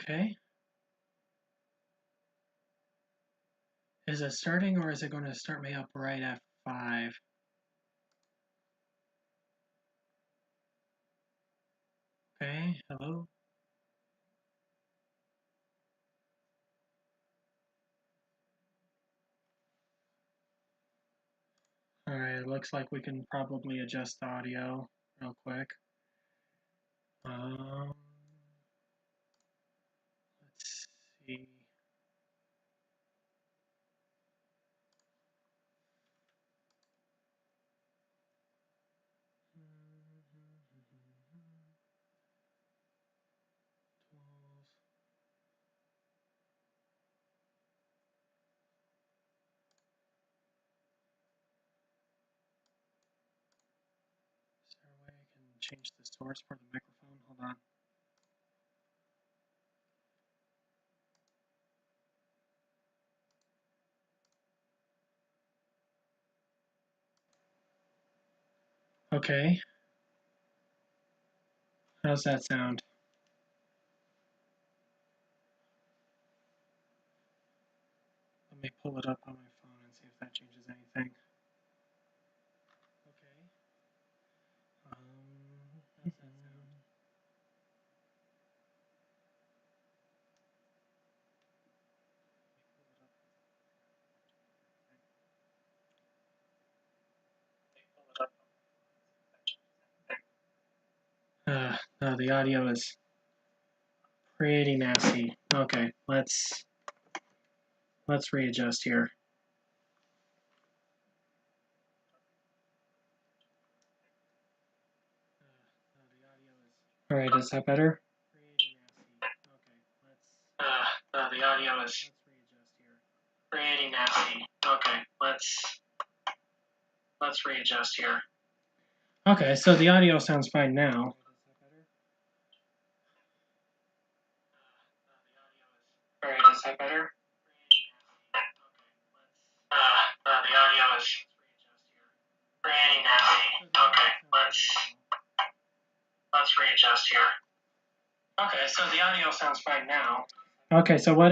Okay. Is it starting or is it going to start me up right at 5? Okay, hello? Alright, it looks like we can probably adjust the audio real quick. Let's see. Is there a way I can change the source for the microphone? Hold on. Okay. How's that sound? Let me pull it up on my phone and see if that changes anything. Okay. How's that sound? No, the audio is pretty nasty. Okay, let's readjust here. All right, is that better? The audio is pretty nasty. Okay, let's readjust here. Okay, so the audio sounds fine now. All right, is that better? The audio is pretty nasty. Okay, let's readjust here. Okay, so the audio sounds fine now. Okay, so what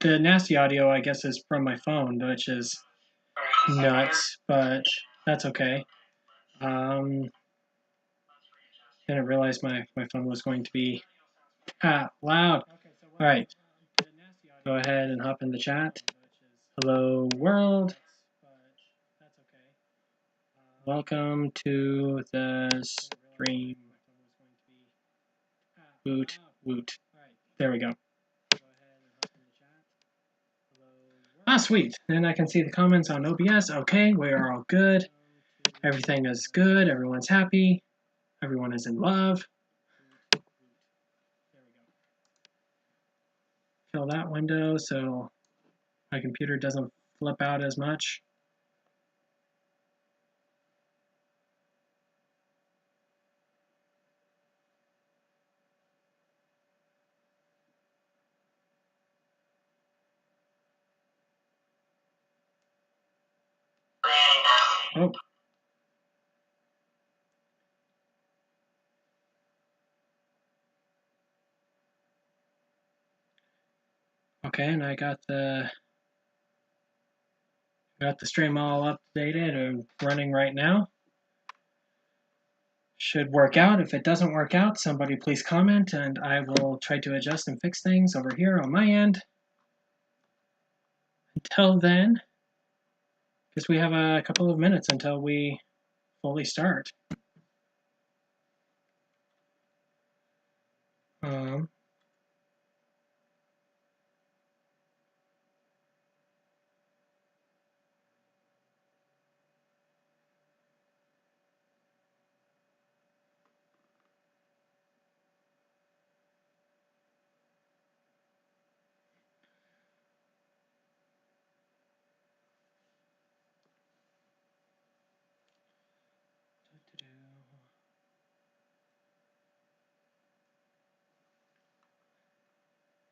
the nasty audio, I guess, is from my phone, which is nuts, but that's okay. Didn't realize my phone was going to be loud. All right, go ahead and hop in the chat. Hello, world. Welcome to the stream. Woot, woot. There we go. Ah, sweet. Then I can see the comments on OBS. Okay, we are all good. Everything is good. Everyone's happy. Everyone is in love. Fill that window so my computer doesn't flip out as much. Oh. Okay, and I got the stream all updated and running right now. Should work out. If it doesn't work out, somebody please comment and I will try to adjust and fix things over here on my end. Until then, because we have a couple of minutes until we fully start.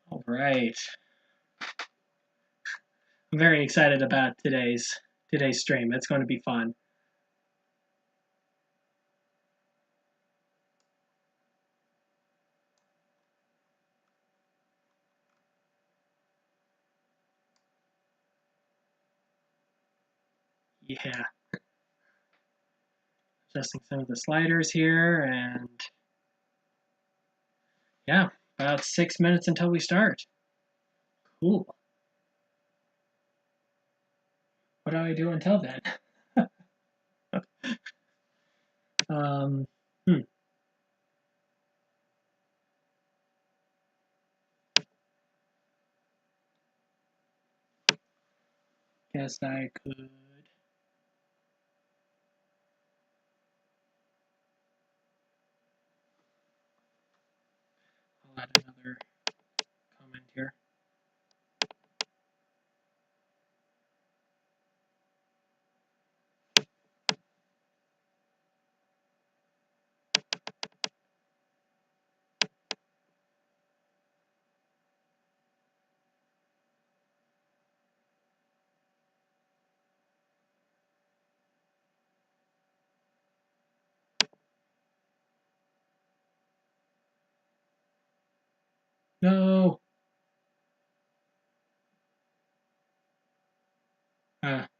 All right. I'm very excited about today's stream. It's going to be fun. Yeah. Adjusting some of the sliders here, and yeah, about 6 minutes until we start. Cool. What do I do until then? um, hmm. Guess I could. I'll add another comment here. No.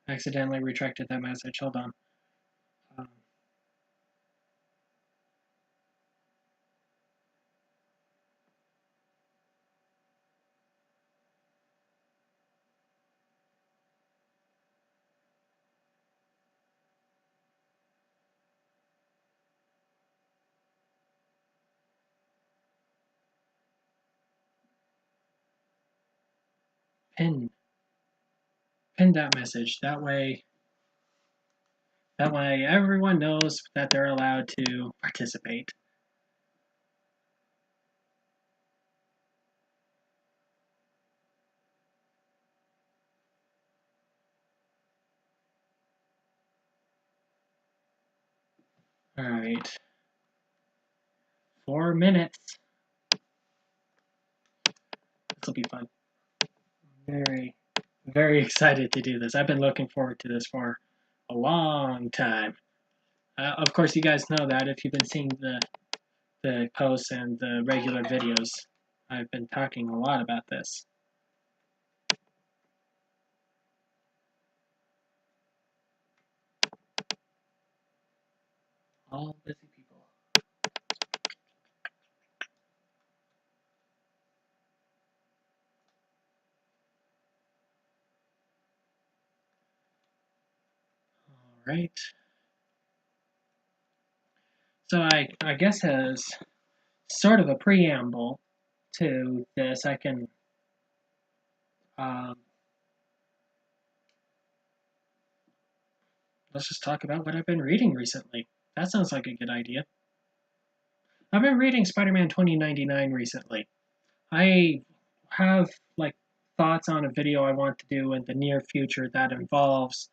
Accidentally retracted that message. Hold on. Pin that message. That way everyone knows that they're allowed to participate. All right. 4 minutes. This will be fun. Very, very excited to do this. I've been looking forward to this for a long time. Of course, you guys know that if you've been seeing the posts and the regular videos. I've been talking a lot about this. All busy people. All right. So I guess as sort of a preamble to this, I can let's just talk about what I've been reading recently. That sounds like a good idea. I've been reading Spider-Man 2099 recently. I have like thoughts on a video I want to do in the near future that involves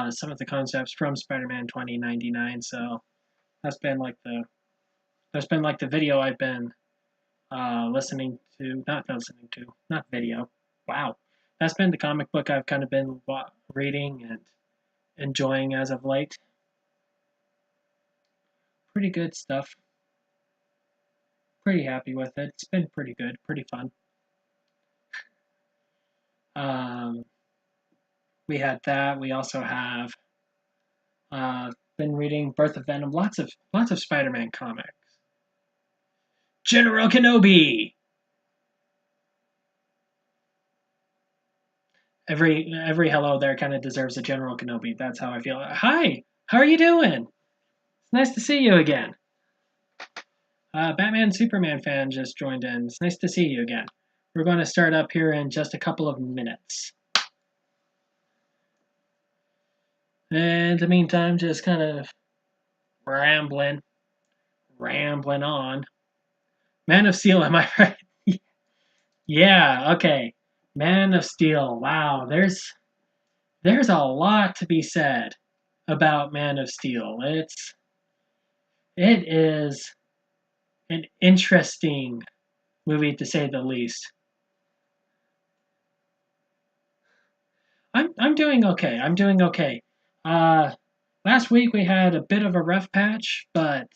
some of the concepts from Spider-Man 2099. So that's been like the video I've been listening to, not video. Wow, that's been the comic book I've kind of been reading and enjoying as of late. Pretty good stuff. Pretty happy with it. It's been pretty good, pretty fun. We had that. We also have been reading Birth of Venom. Lots of Spider-Man comics. General Kenobi. Every hello there kind of deserves a General Kenobi. That's how I feel. Hi, how are you doing? It's nice to see you again. Batman Superman fan just joined in. It's nice to see you again. We're going to start up here in just a couple of minutes. And in the meantime, just kind of rambling on. Man of Steel, am I right? Yeah, okay. Man of Steel. Wow, there's a lot to be said about Man of Steel. It is an interesting movie to say the least. I'm doing okay. I'm doing okay. Last week we had a bit of a rough patch, but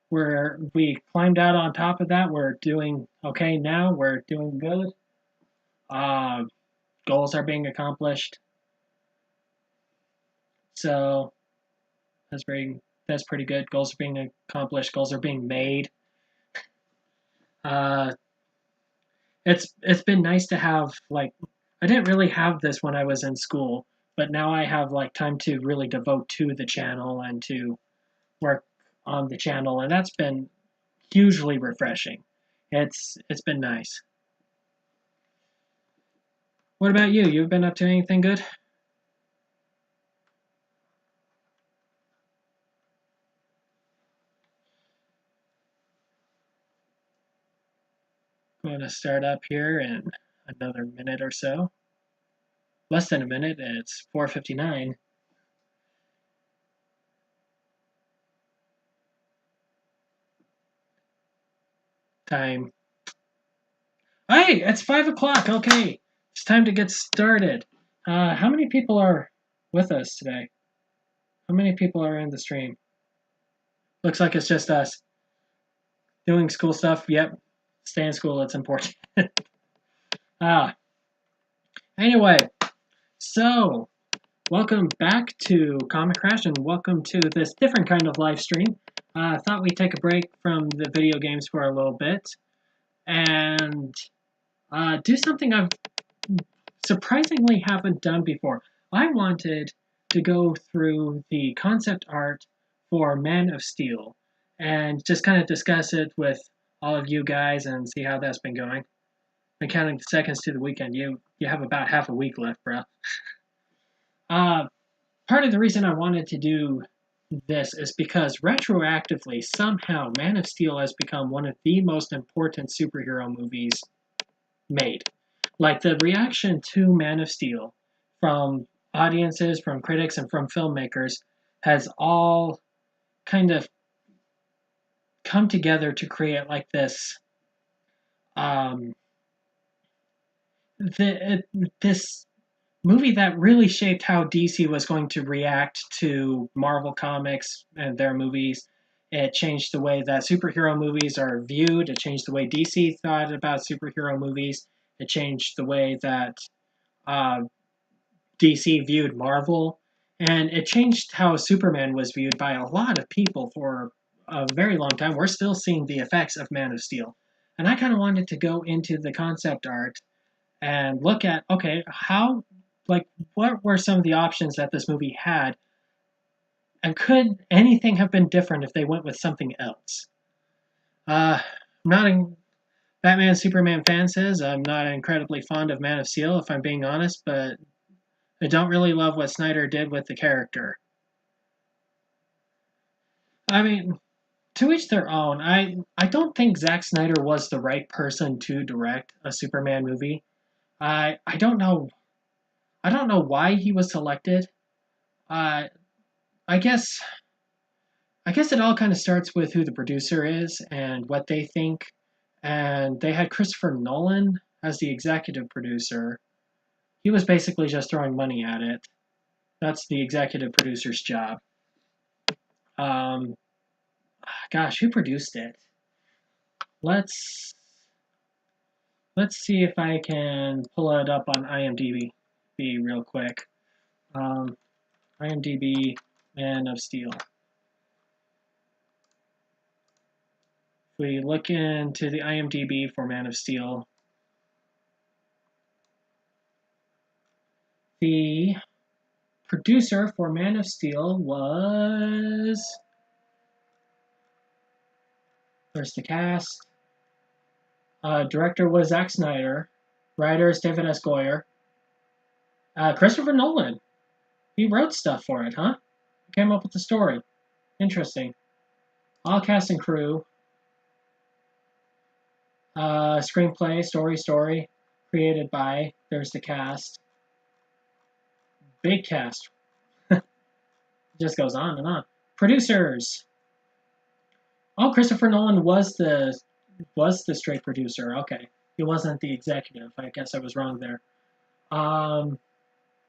we climbed out on top of that. We're doing okay now. We're doing good. Goals are being accomplished. So that's pretty good. Goals are being accomplished. Goals are being made. Uh, it's been nice to have, like, I didn't really have this when I was in school, but now I have like time to really devote to the channel and to work on the channel, and that's been hugely refreshing. It's been nice. What about you? You've been up to anything good? Going to start up here in another minute or so. Less than a minute. It's 4:59. Time. Hey, it's 5 o'clock. Okay, it's time to get started. How many people are with us today? How many people are in the stream? Looks like it's just us doing school stuff. Yep, stay in school. It's important. ah. Anyway, so welcome back to Comic Crash, and welcome to this different kind of live stream. I thought we'd take a break from the video games for a little bit and do something I've surprisingly haven't done before. I wanted to go through the concept art for Man of Steel and just kind of discuss it with all of you guys and see how that's been going. And counting the seconds to the weekend, you have about half a week left, bro. Part of the reason I wanted to do this is because retroactively, somehow, Man of Steel has become one of the most important superhero movies made. Like, the reaction to Man of Steel from audiences, from critics, and from filmmakers has all kind of come together to create like this this movie that really shaped how DC was going to react to Marvel Comics and their movies. It changed the way that superhero movies are viewed. It changed the way DC thought about superhero movies. It changed the way that DC viewed Marvel. And it changed how Superman was viewed by a lot of people for a very long time. We're still seeing the effects of Man of Steel. And I kind of wanted to go into the concept art and look at, okay, what were some of the options that this movie had? And could anything have been different if they went with something else? I'm not a Batman Superman fan says I'm not incredibly fond of Man of Steel, if I'm being honest, but I don't really love what Snyder did with the character. I mean, to each their own. I don't think Zack Snyder was the right person to direct a Superman movie. I don't know why he was selected. Uh, I guess it all kind of starts with who the producer is and what they think. And they had Christopher Nolan as the executive producer. He was basically just throwing money at it. That's the executive producer's job. Um, Gosh, who produced it? Let's see if I can pull it up on IMDb real quick. IMDb Man of Steel. If we look into the IMDb for Man of Steel, the producer for Man of Steel was... Where's the cast? Director was Zack Snyder. Writer is David S. Goyer. Christopher Nolan. He wrote stuff for it, huh? He came up with the story. Interesting. All cast and crew. Screenplay, story. Created by. There's the cast. Big cast. It just goes on and on. Producers. Oh, Christopher Nolan was the straight producer. Okay, he wasn't the executive. I guess I was wrong there.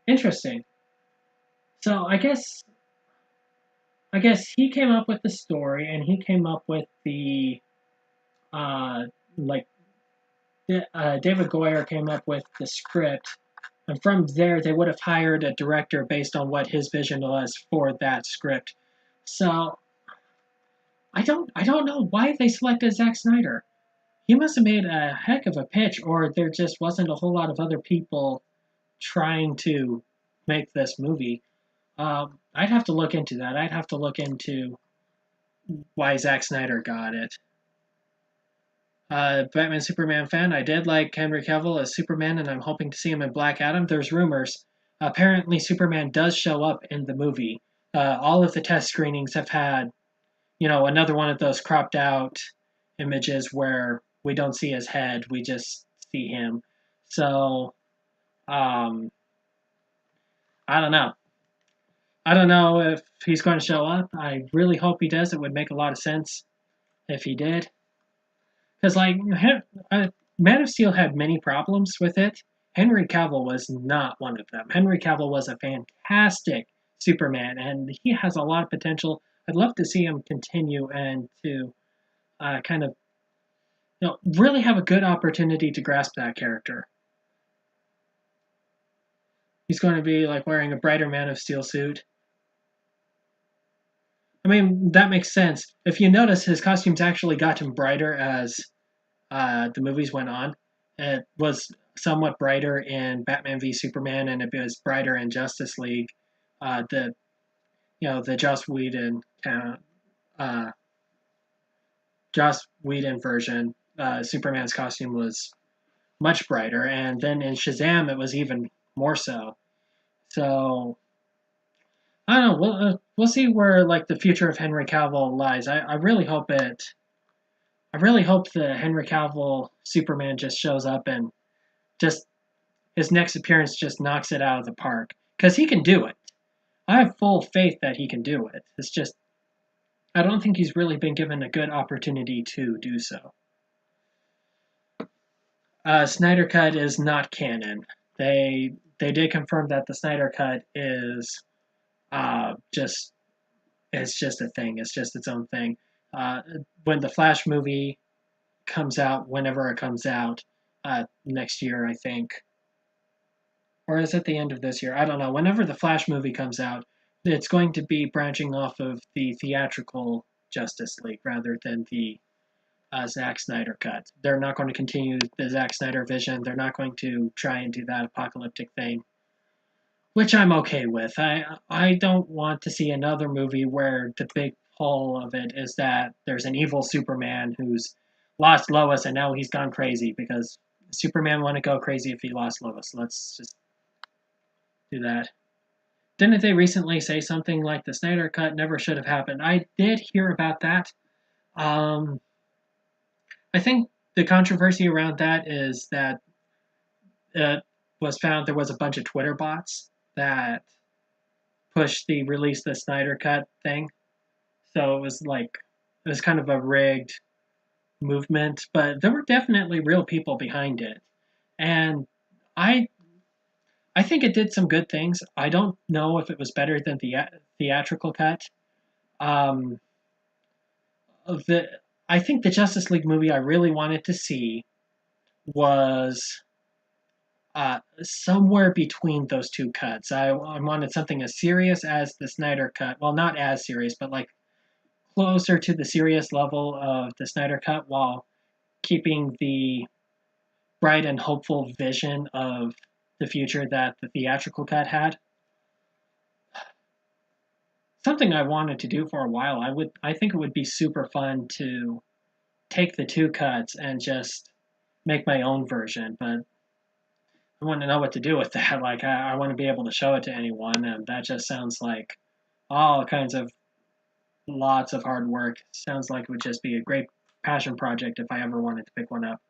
Interesting. So I guess he came up with the story, and he came up with the David Goyer came up with the script, And from there, they would have hired a director based on what his vision was for that script. So I don't know why they selected Zack Snyder. He must have made a heck of a pitch, or there just wasn't a whole lot of other people trying to make this movie. I'd have to look into that. I'd have to look into why Zack Snyder got it. Batman Superman fan, I did like Henry Cavill as Superman, and I'm hoping to see him in Black Adam. There's rumors. Apparently, Superman does show up in the movie. All of the test screenings have had, another one of those cropped out images where we don't see his head, we just see him. So, I don't know. I don't know if he's going to show up. I really hope he does. It would make a lot of sense if he did. Because, Man of Steel had many problems with it. Henry Cavill was not one of them. Henry Cavill was a fantastic Superman, and he has a lot of potential. I'd love to see him continue and to kind of, really have a good opportunity to grasp that character. He's going to be like wearing a brighter Man of Steel suit. I mean, that makes sense. If you notice, his costumes actually got him brighter as the movies went on. It was somewhat brighter in Batman v Superman, and it was brighter in Justice League. The Joss Whedon version, Superman's costume was much brighter, and then in Shazam it was even more so. So I don't know. We'll see where the future of Henry Cavill lies. I really hope it. I really hope the Henry Cavill Superman just shows up and just his next appearance just knocks it out of the park, because he can do it. I have full faith that he can do it. It's just I don't think he's really been given a good opportunity to do so. Snyder Cut is not canon. They did confirm that the Snyder Cut is it's just a thing. It's just its own thing. When the Flash movie comes out, whenever it comes out, next year, I think, or is it the end of this year? I don't know. Whenever the Flash movie comes out, it's going to be branching off of the theatrical Justice League rather than the Zack Snyder cut. They're not going to continue the Zack Snyder vision. They're not going to try and do that apocalyptic thing, which I'm okay with. I don't want to see another movie where the big pull of it is that there's an evil Superman who's lost Lois and now he's gone crazy, because Superman wouldn't go crazy if he lost Lois. Let's just do that. Didn't they recently say something like the Snyder Cut never should have happened? I did hear about that. I think the controversy around that is that it was found there was a bunch of Twitter bots that pushed the release the Snyder Cut thing. So it was kind of a rigged movement, but there were definitely real people behind it. And I think it did some good things. I don't know if it was better than the theatrical cut. I think the Justice League movie I really wanted to see was somewhere between those two cuts. I wanted something as serious as the Snyder Cut. Well, not as serious, but closer to the serious level of the Snyder Cut, while keeping the bright and hopeful vision of the future that the theatrical cut had. Something I wanted to do for a while. I think it would be super fun to take the two cuts and just make my own version, but I want to know what to do with that. I want to be able to show it to anyone, and that just sounds like all kinds of lots of hard work. Sounds like it would just be a great passion project if I ever wanted to pick one up.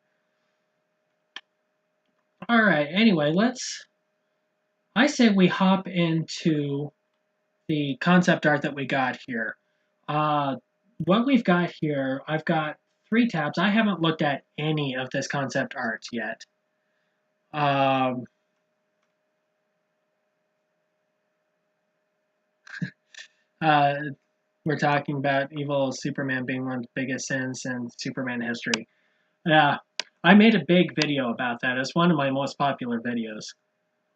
Alright, anyway, I say we hop into the concept art that we got here. What we've got here, I've got 3 tabs. I haven't looked at any of this concept art yet. We're talking about evil Superman being one of the biggest sins in Superman history. Yeah, I made a big video about that. It's one of my most popular videos.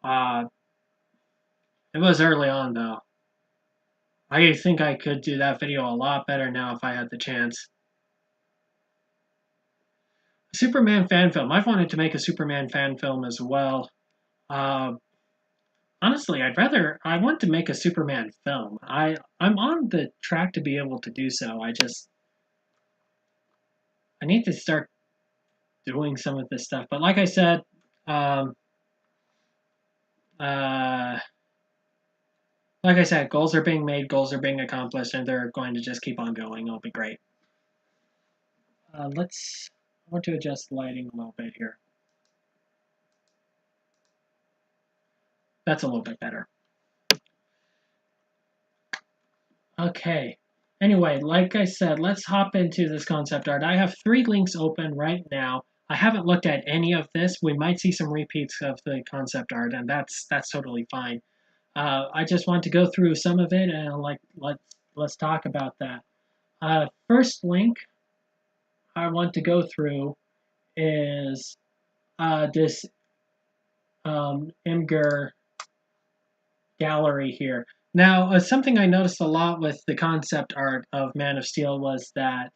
It was early on, though. I think I could do that video a lot better now if I had the chance. Superman fan film. I've wanted to make a Superman fan film as well. Uh, Honestly, I want to make a Superman film. I'm on the track to be able to do so. I need to start doing some of this stuff. But like I said, um, uh, goals are being made, goals are being accomplished, and they're going to just keep on going. It'll be great. I want to adjust lighting a little bit here. That's a little bit better. Okay. Anyway, like I said, let's hop into this concept art. I have 3 links open right now. I haven't looked at any of this. We might see some repeats of the concept art, and that's totally fine. I just want to go through some of it and let's talk about that. First link I want to go through is this Imgur gallery here. Now, something I noticed a lot with the concept art of Man of Steel was that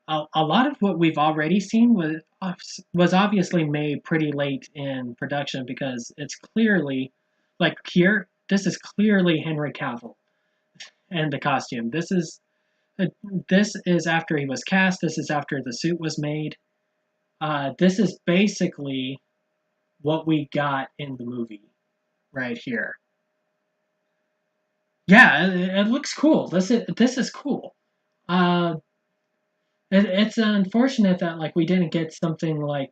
a lot of what we've already seen was obviously made pretty late in production because it's clearly, like here, this is clearly Henry Cavill and the costume. This is after he was cast. This is after the suit was made. This is basically what we got in the movie right here. Yeah, it looks cool. This is cool. It's unfortunate that like we didn't get something like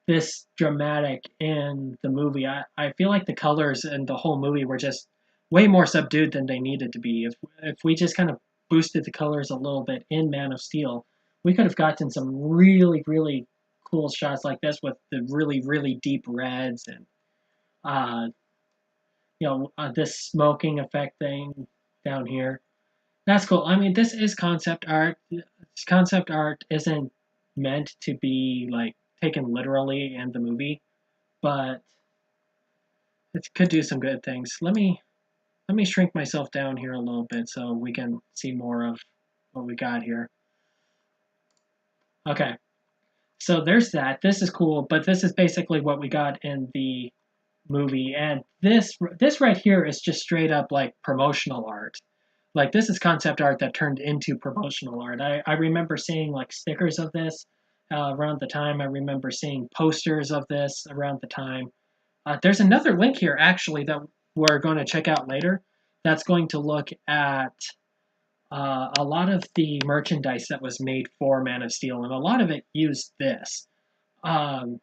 this dramatic in the movie. I feel like the colors in the whole movie were just way more subdued than they needed to be. If we just kind of boosted the colors a little bit in Man of Steel, we could have gotten some really, really cool shots like this with the really, really deep reds and this smoking effect thing down here. That's cool. I mean, this is concept art. Concept art isn't meant to be like taken literally in the movie, but it could do some good things. Let me shrink myself down here a little bit so we can see more of what we got here. Okay, so there's that. This is cool, but this is basically what we got in the movie, and this right here is just straight up like promotional art. Like this is concept art that turned into promotional art. I remember seeing like stickers of this around the time. I remember seeing posters of this around the time. There's another link here actually that we're going to check out later. That's going to look at a lot of the merchandise that was made for Man of Steel, and a lot of it used this. But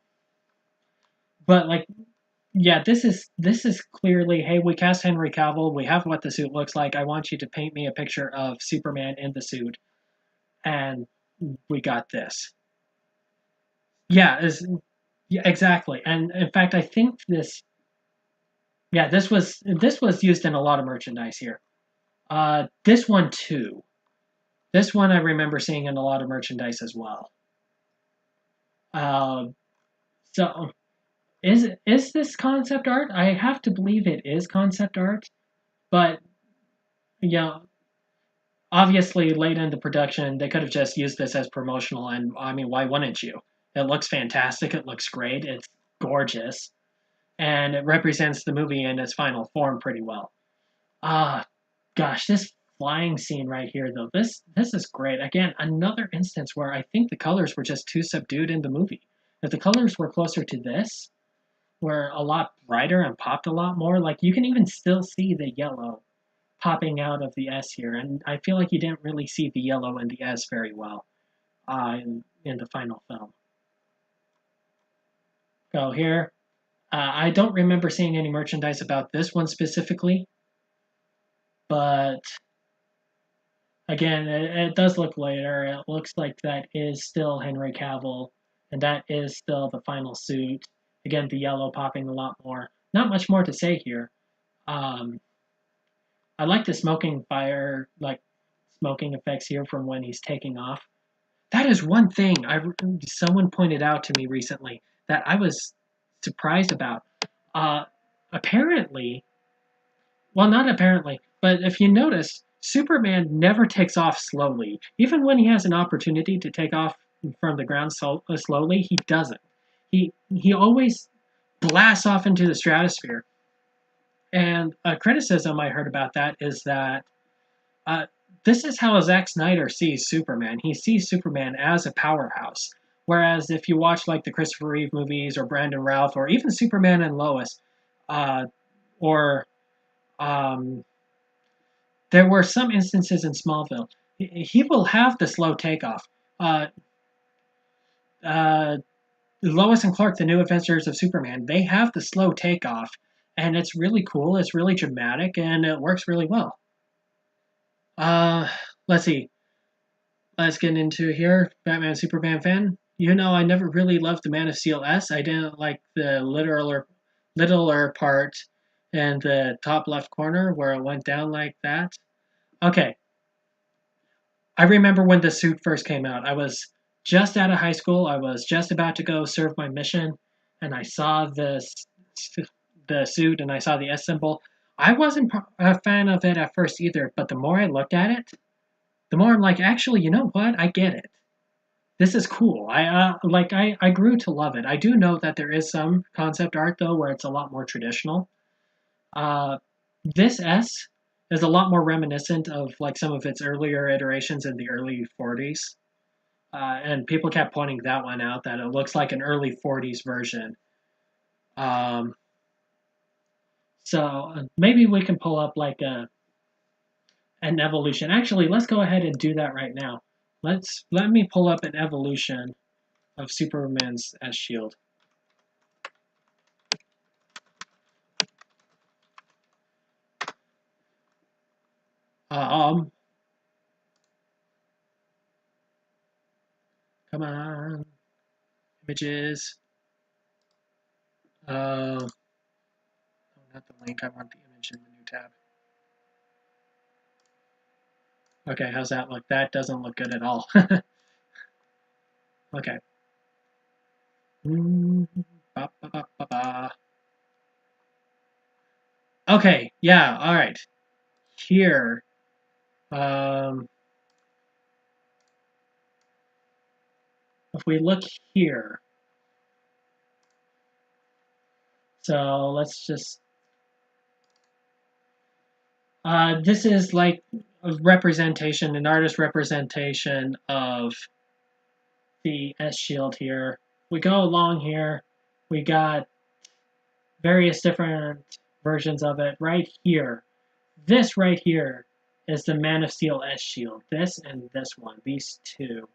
like, yeah, this is clearly, hey, we cast Henry Cavill, we have what the suit looks like. I want you to paint me a picture of Superman in the suit, and we got this. Yeah, exactly. And in fact, I think this was used in a lot of merchandise here. This one too. This one I remember seeing in a lot of merchandise as well. So is this concept art? I have to believe it is concept art, but yeah, obviously late into production they could have just used this as promotional, and I mean, why wouldn't you? It looks fantastic, it looks great, it's gorgeous, and it represents the movie in its final form pretty well. Gosh, this flying scene right here though, this is great. Again, another instance where I think the colors were just too subdued in the movie. If the colors were closer to this, were a lot brighter and popped a lot more, like you can even still see the yellow popping out of the S here, and I feel like you didn't really see the yellow and the S very well in the final film. Go here. I don't remember seeing any merchandise about this one specifically, but again, it does look later. It looks like that is still Henry Cavill, and that is still the final suit. Again, the yellow popping a lot more. Not much more to say here. I like the smoking effects here from when he's taking off. That is one thing someone pointed out to me recently that I was surprised about. Apparently, well, not apparently, but if you notice, Superman never takes off slowly. Even when he has an opportunity to take off from the ground slowly, he doesn't. He always blasts off into the stratosphere. And a criticism I heard about that is that uh, this is how Zack Snyder sees Superman. He sees Superman as a powerhouse. Whereas if you watch like the Christopher Reeve movies or Brandon Routh or even Superman and Lois, uh, or um, there were some instances in Smallville, he will have the slow takeoff. Uh, uh, Lois and Clark, the New Adventures of Superman, they have the slow takeoff, and it's really cool. It's really dramatic, and it works really well. Uh, let's see. Let's get into here. Batman Superman fan. You know, I never really loved the Man of Steel S. I didn't like the littler part in the top left corner where it went down like that. Okay, I remember when the suit first came out. I was just out of high school. I was just about to go serve my mission, and I saw the suit and I saw the S symbol. I wasn't a fan of it at first either, but the more I looked at it, the more I'm like, actually, you know what? I get it. This is cool. I grew to love it. I do know that there is some concept art though where it's a lot more traditional. Uh, this S is a lot more reminiscent of like some of its earlier iterations in the early 40s. And people kept pointing that one out that it looks like an early 40s version. Um, so maybe we can pull up like an evolution. Actually, let's go ahead and do that right now. Let me pull up an evolution of Superman's S shield. Come on, images. Oh, not the link. I want the image in the new tab. Okay, how's that look? That doesn't look good at all. Okay. Ba, ba, ba, ba. Okay, yeah, all right. Here, if we look here, so let's just, this is like a representation, an artist representation of the S shield here. We go along here, we got various different versions of it right here. This right here is the Man of Steel S shield. This and this one, these two.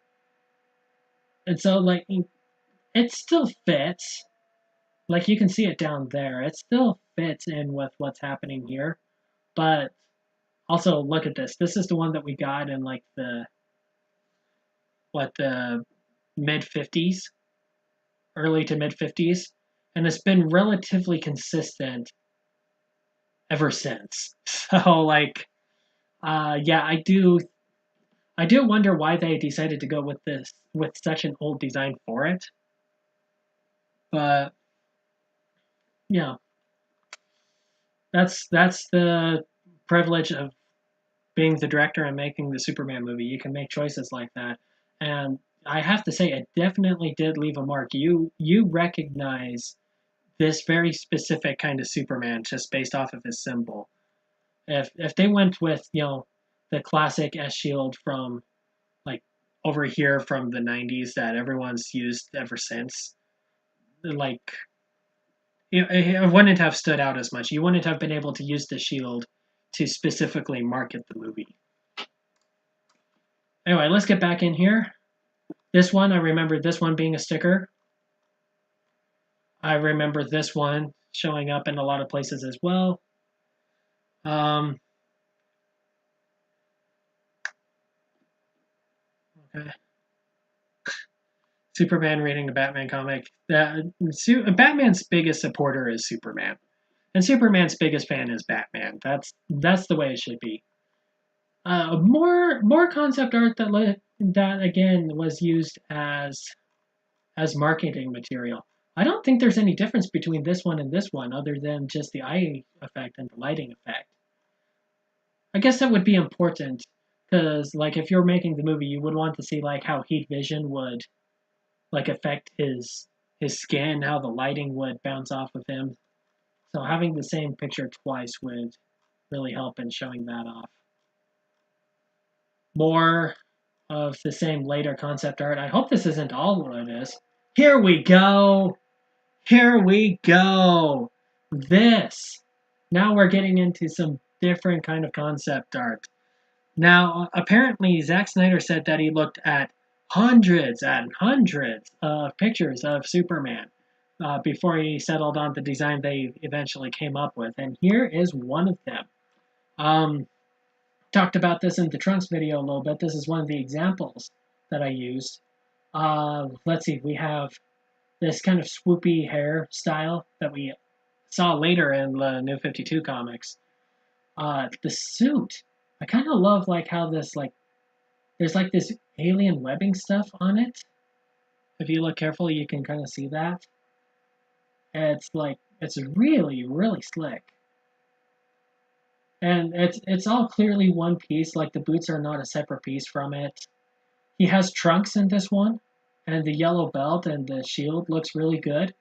And so, like, it still fits. Like, you can see it down there. It still fits in with what's happening here. But also, look at this. This is the one that we got in, like, the mid-50s, early to mid-50s. And it's been relatively consistent ever since. So, like, yeah, I do wonder why they decided to go with such an old design for it. But yeah, that's the privilege of being the director and making the Superman movie. You can make choices like that, and I have to say, it definitely did leave a mark. You recognize this very specific kind of Superman just based off of his symbol. If they went with the classic S shield from like over here from the 90s that everyone's used ever since, like it wouldn't have stood out as much. You wouldn't have been able to use the shield to specifically market the movie. Anyway, let's get back in here. This one, I remember this one being a sticker. I remember this one showing up in a lot of places as well. Okay. Superman reading a Batman comic. Batman's biggest supporter is Superman, and Superman's biggest fan is Batman. That's the way it should be. More concept art that again was used as marketing material. I don't think there's any difference between this one and this one other than just the eye effect and the lighting effect. I guess that would be important because, like, if you're making the movie, you would want to see like how heat vision would like affect his skin, how the lighting would bounce off of him. So having the same picture twice would really help in showing that off. More of the same later concept art. I hope this isn't all what it is. Here we go! Here we go! This! Now we're getting into some different kind of concept art. Now, apparently, Zack Snyder said that he looked at hundreds and hundreds of pictures of Superman before he settled on the design they eventually came up with. And here is one of them. Talked about this in the Trunks video a little bit. This is one of the examples that I used. Let's see, we have this kind of swoopy hair style that we saw later in the New 52 comics. The suit, I kind of love like how this like, there's like this alien webbing stuff on it. If you look carefully, you can kind of see that. It's like, it's really, really slick. And it's all clearly one piece, like the boots are not a separate piece from it. He has trunks in this one, and the yellow belt and the shield looks really good.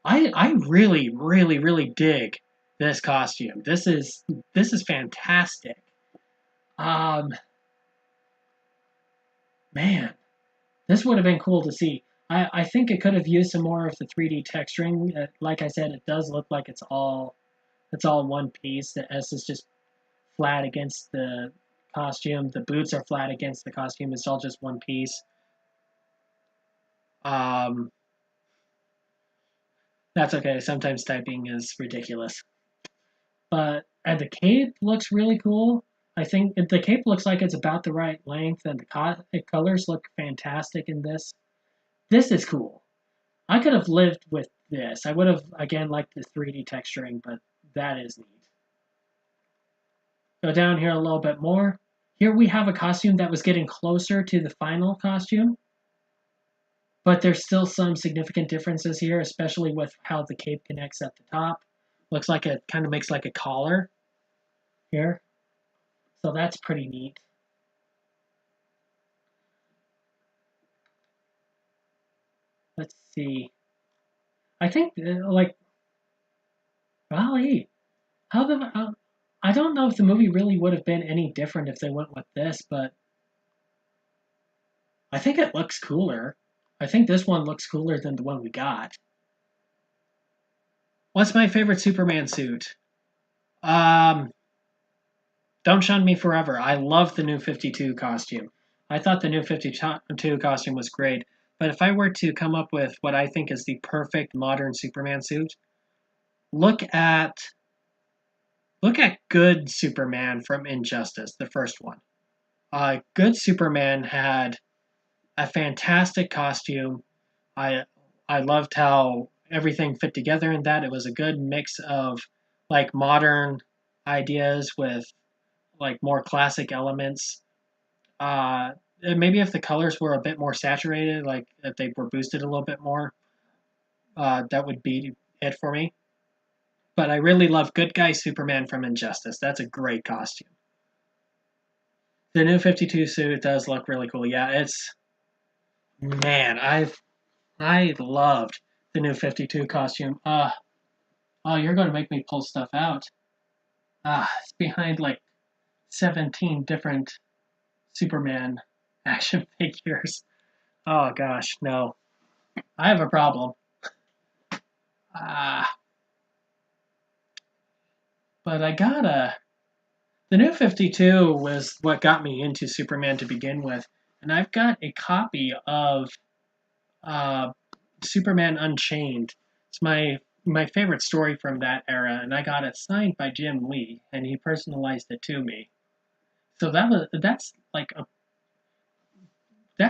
I really, really, really dig this costume. This is fantastic. Man, this would have been cool to see. I think it could have used some more of the 3D texturing. Like I said, it does look like it's all one piece. The S is just flat against the costume. The boots are flat against the costume. It's all just one piece. That's okay. Sometimes typing is ridiculous. And the cape looks really cool. I think the cape looks like it's about the right length, and the colors look fantastic in this. This is cool. I could have lived with this. I would have, again, liked the 3D texturing, but that is neat. Go down here a little bit more. Here we have a costume that was getting closer to the final costume, but there's still some significant differences here, especially with how the cape connects at the top. Looks like it kind of makes like a collar here. So that's pretty neat. Let's see. I think, like, golly, I don't know if the movie really would have been any different if they went with this, but I think it looks cooler. I think this one looks cooler than the one we got. What's my favorite Superman suit? Don't Shun Me Forever. I love the New 52 costume. I thought the New 52 costume was great, but if I were to come up with what I think is the perfect modern Superman suit, look at Good Superman from Injustice, the first one. Good Superman had a fantastic costume. I loved how everything fit together in that. It was a good mix of like modern ideas with like more classic elements. Maybe if the colors were a bit more saturated, like if they were boosted a little bit more, that would be it for me. But I really love Good Guy Superman from Injustice. That's a great costume. The New 52 suit does look really cool. Yeah, man, I loved the New 52 costume. Oh, you're going to make me pull stuff out. It's behind like 17 different Superman action figures. Oh gosh, no. I have a problem. But the New 52 was what got me into Superman to begin with. And I've got a copy of Superman Unchained. It's my favorite story from that era, and I got it signed by Jim Lee, and he personalized it to me. So that's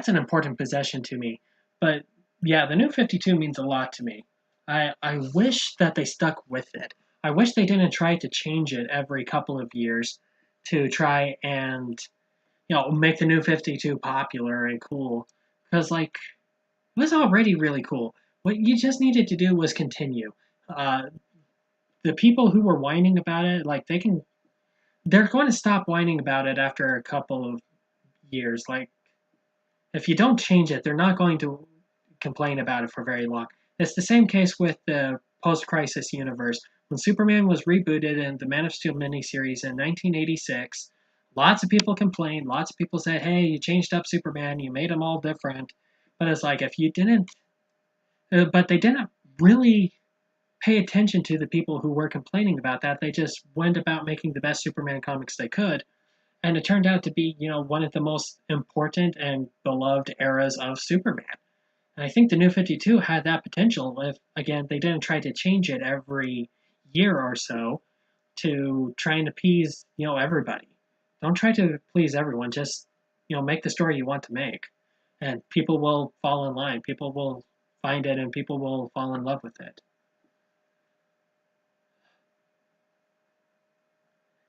an important possession to me. But yeah, the New 52 means a lot to me. I wish that they stuck with it. I wish they didn't try to change it every couple of years to try and, make the New 52 popular and cool. Because, like, it was already really cool. what you just needed to do was continue. The people who were whining about it, like they're going to stop whining about it after a couple of years. Like, if you don't change it, they're not going to complain about it for very long. It's the same case with the post-crisis universe. When Superman was rebooted in the Man of Steel miniseries in 1986, lots of people complained. Lots of people said, hey, you changed up Superman, you made him all different. But it's like, if you didn't, but they didn't really pay attention to the people who were complaining about that. They just went about making the best Superman comics they could. And it turned out to be, one of the most important and beloved eras of Superman. And I think the New 52 had that potential if, again, they didn't try to change it every year or so to try and appease, everybody. Don't try to please everyone. Just, make the story you want to make. And people will fall in line. People will find it and people will fall in love with it.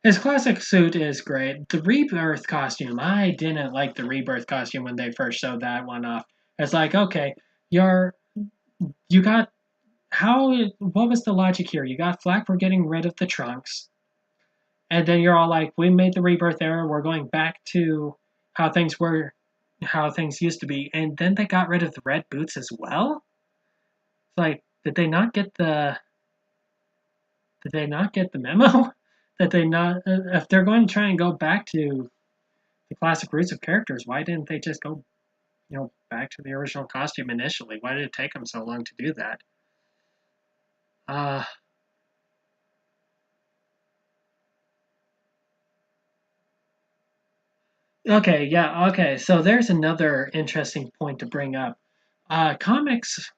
His classic suit is great. The Rebirth costume, I didn't like the Rebirth costume when they first showed that one off. It's like, okay, you got, what was the logic here? You got flack for getting rid of the trunks, and then you're all like, we made the Rebirth era, we're going back to how things used to be, and then they got rid of the red boots as well? It's like, did they not get the memo? That they not, if they're going to try and go back to the classic roots of characters, why didn't they just go, back to the original costume initially? Why did it take them so long to do that? Okay, so there's another interesting point to bring up. Comics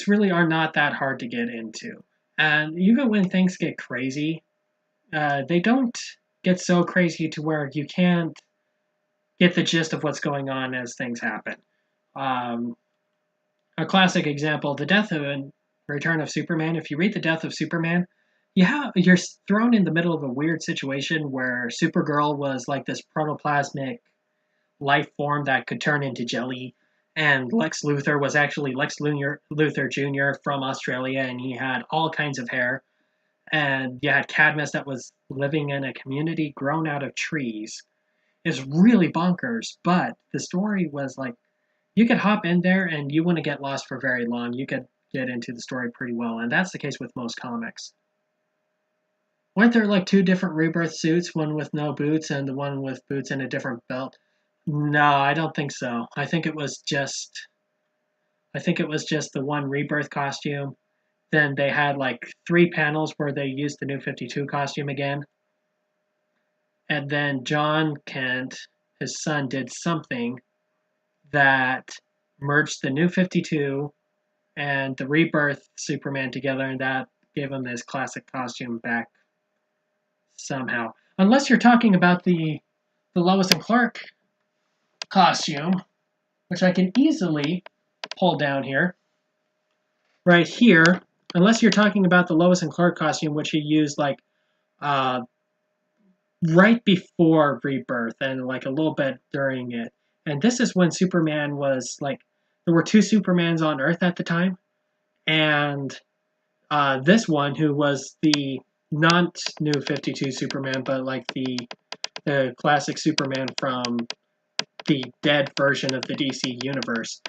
really are not that hard to get into. And even when things get crazy, they don't get so crazy to where you can't get the gist of what's going on as things happen. A classic example, the death of and return of Superman. If you read the death of Superman, you're thrown in the middle of a weird situation where Supergirl was like this protoplasmic life form that could turn into jelly, and Lex Luthor was actually Lex Luthor Jr. from Australia, and he had all kinds of hair. And you had Cadmus that was living in a community grown out of trees. It's really bonkers, but the story was like, you could hop in there and you wouldn't get lost for very long. You could get into the story pretty well, and that's the case with most comics. Weren't there like two different Rebirth suits, one with no boots and the one with boots and a different belt? No, I don't think so. I think it was just the one Rebirth costume. Then they had like 3 panels where they used the New 52 costume again. And then John Kent, his son, did something that merged the New 52 and the Rebirth Superman together, and that gave him his classic costume back somehow. Unless you're talking about the Lois and Clark costume, which I can easily pull down here. Right here, unless you're talking about the Lois and Clark costume, which he used like right before Rebirth and like a little bit during it. And this is when Superman was like, there were 2 Supermans on Earth at the time, and this one, who was the not New 52 Superman, but like the classic Superman from the dead version of the DC universe,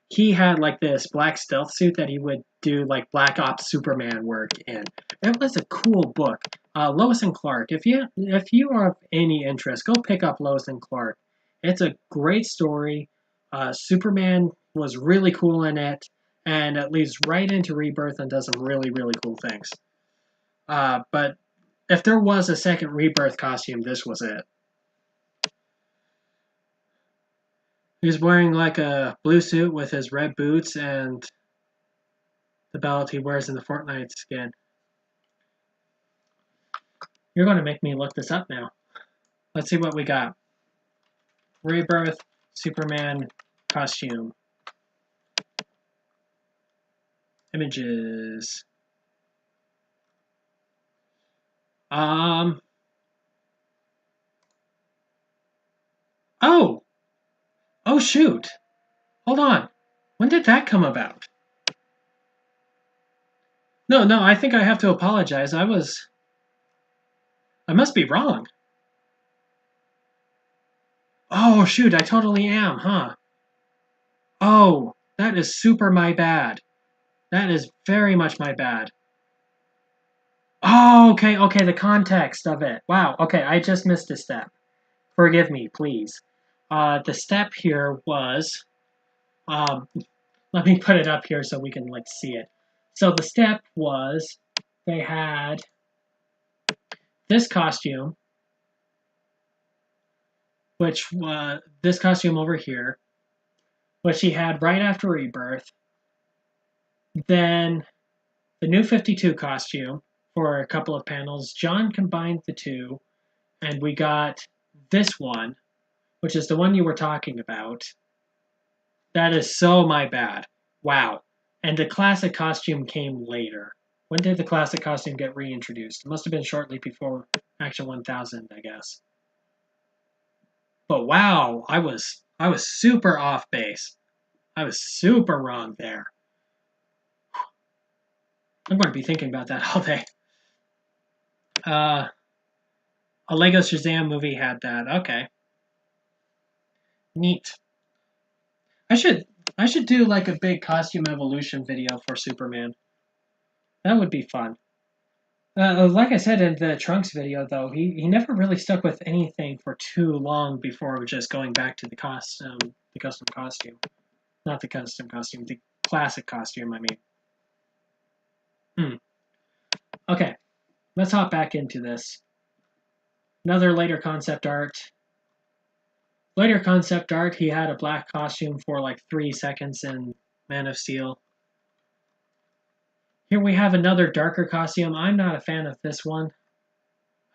he had like this black stealth suit that he would do like Black Ops Superman work in. It was a cool book. Lois and Clark. If you are of any interest, go pick up Lois and Clark. It's a great story. Superman was really cool in it, and it leads right into Rebirth and does some really, really cool things. But if there was a second Rebirth costume, this was it. He's wearing like a blue suit with his red boots and the belt he wears in the Fortnite skin. You're going to make me look this up now. Let's see what we got. Rebirth Superman costume. Images. Oh! Oh shoot! Hold on. When did that come about? No, I think I have to apologize. I must be wrong. Oh, shoot, I totally am, huh? Oh, that is super my bad. That is very much my bad. Oh, okay, the context of it. Wow, okay, I just missed a step. Forgive me, please. The step here was, um, let me put it up here so we can, like, see it. So the step was, they had this costume, which was this costume over here, which he had right after Rebirth. Then the new 52 costume for a couple of panels. John combined the two, and we got this one, which is the one you were talking about. That is so my bad. Wow. And the classic costume came later. When did the classic costume get reintroduced? It must have been shortly before Action 1000, I guess. But wow, I was super off base. I was super wrong there. I'm going to be thinking about that all day. A Lego Shazam movie had that. Okay. Neat. I should do like a big costume evolution video for Superman. That would be fun. Like I said in the Trunks video, though, he never really stuck with anything for too long before just going back to the custom costume. Not the custom costume, the classic costume, I mean. Okay, let's hop back into this. Another later concept art. Later concept art, he had a black costume for like 3 seconds in Man of Steel. Here we have another darker costume. I'm not a fan of this one.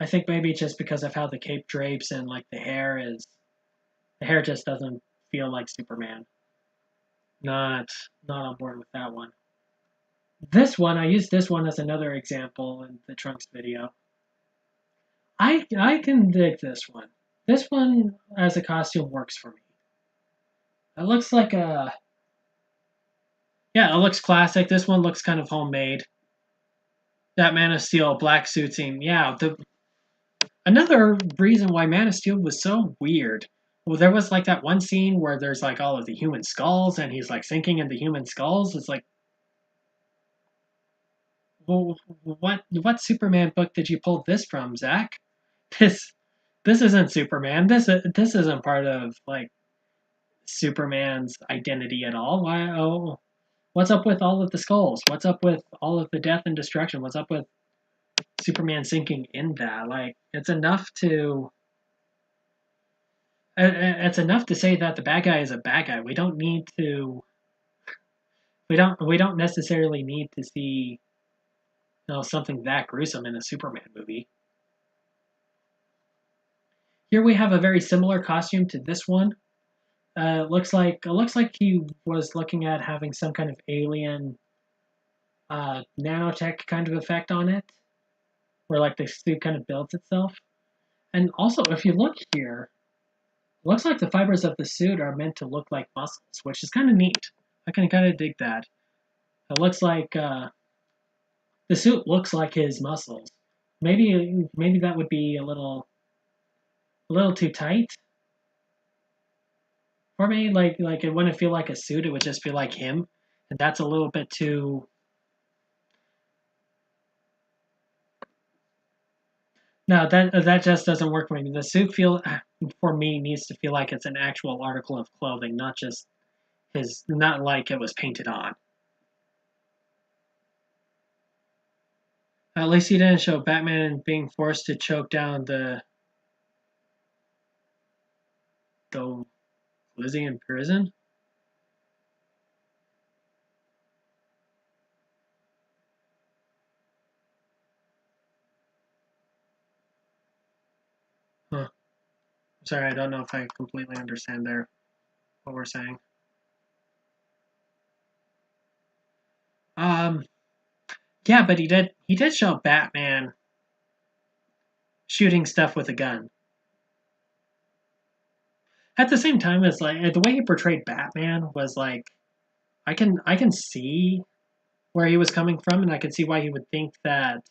I think maybe just because of how the cape drapes and like the hair just doesn't feel like Superman. Not on board with that one. This one, I used this one as another example in the Trunks video. I can dig this one. This one as a costume works for me. It looks like a yeah, it looks classic. This one looks kind of homemade. That Man of Steel black suit scene, yeah. Another reason why Man of Steel was so weird. Well, there was like that one scene where there's like all of the human skulls, and he's like sinking into human skulls. It's like, well, what Superman book did you pull this from, Zach? This this isn't Superman. This isn't part of like Superman's identity at all. Why? Oh, what's up with all of the skulls? What's up with all of the death and destruction? What's up with Superman sinking in that? Like, it's enough to say that the bad guy is a bad guy. We don't need to. We don't necessarily need to see something that gruesome in a Superman movie. Here we have a very similar costume to this one. It looks like he was looking at having some kind of alien nanotech kind of effect on it, where like the suit kind of builds itself. And also, if you look here, it looks like the fibers of the suit are meant to look like muscles, which is kind of neat. I can kind of dig that. It looks like the suit looks like his muscles. Maybe that would be a little too tight for me. Like it wouldn't feel like a suit; it would just feel like him, and that's a little bit too. No, that just doesn't work for me. The suit for me needs to feel like it's an actual article of clothing, not like it was painted on. At least he didn't show Batman being forced to choke down the Lizzie in prison. Huh. Sorry, I don't know if I completely understand what we're saying. Yeah, but he did show Batman shooting stuff with a gun. At the same time, it's like the way he portrayed Batman was like I can see where he was coming from, and I could see why he would think that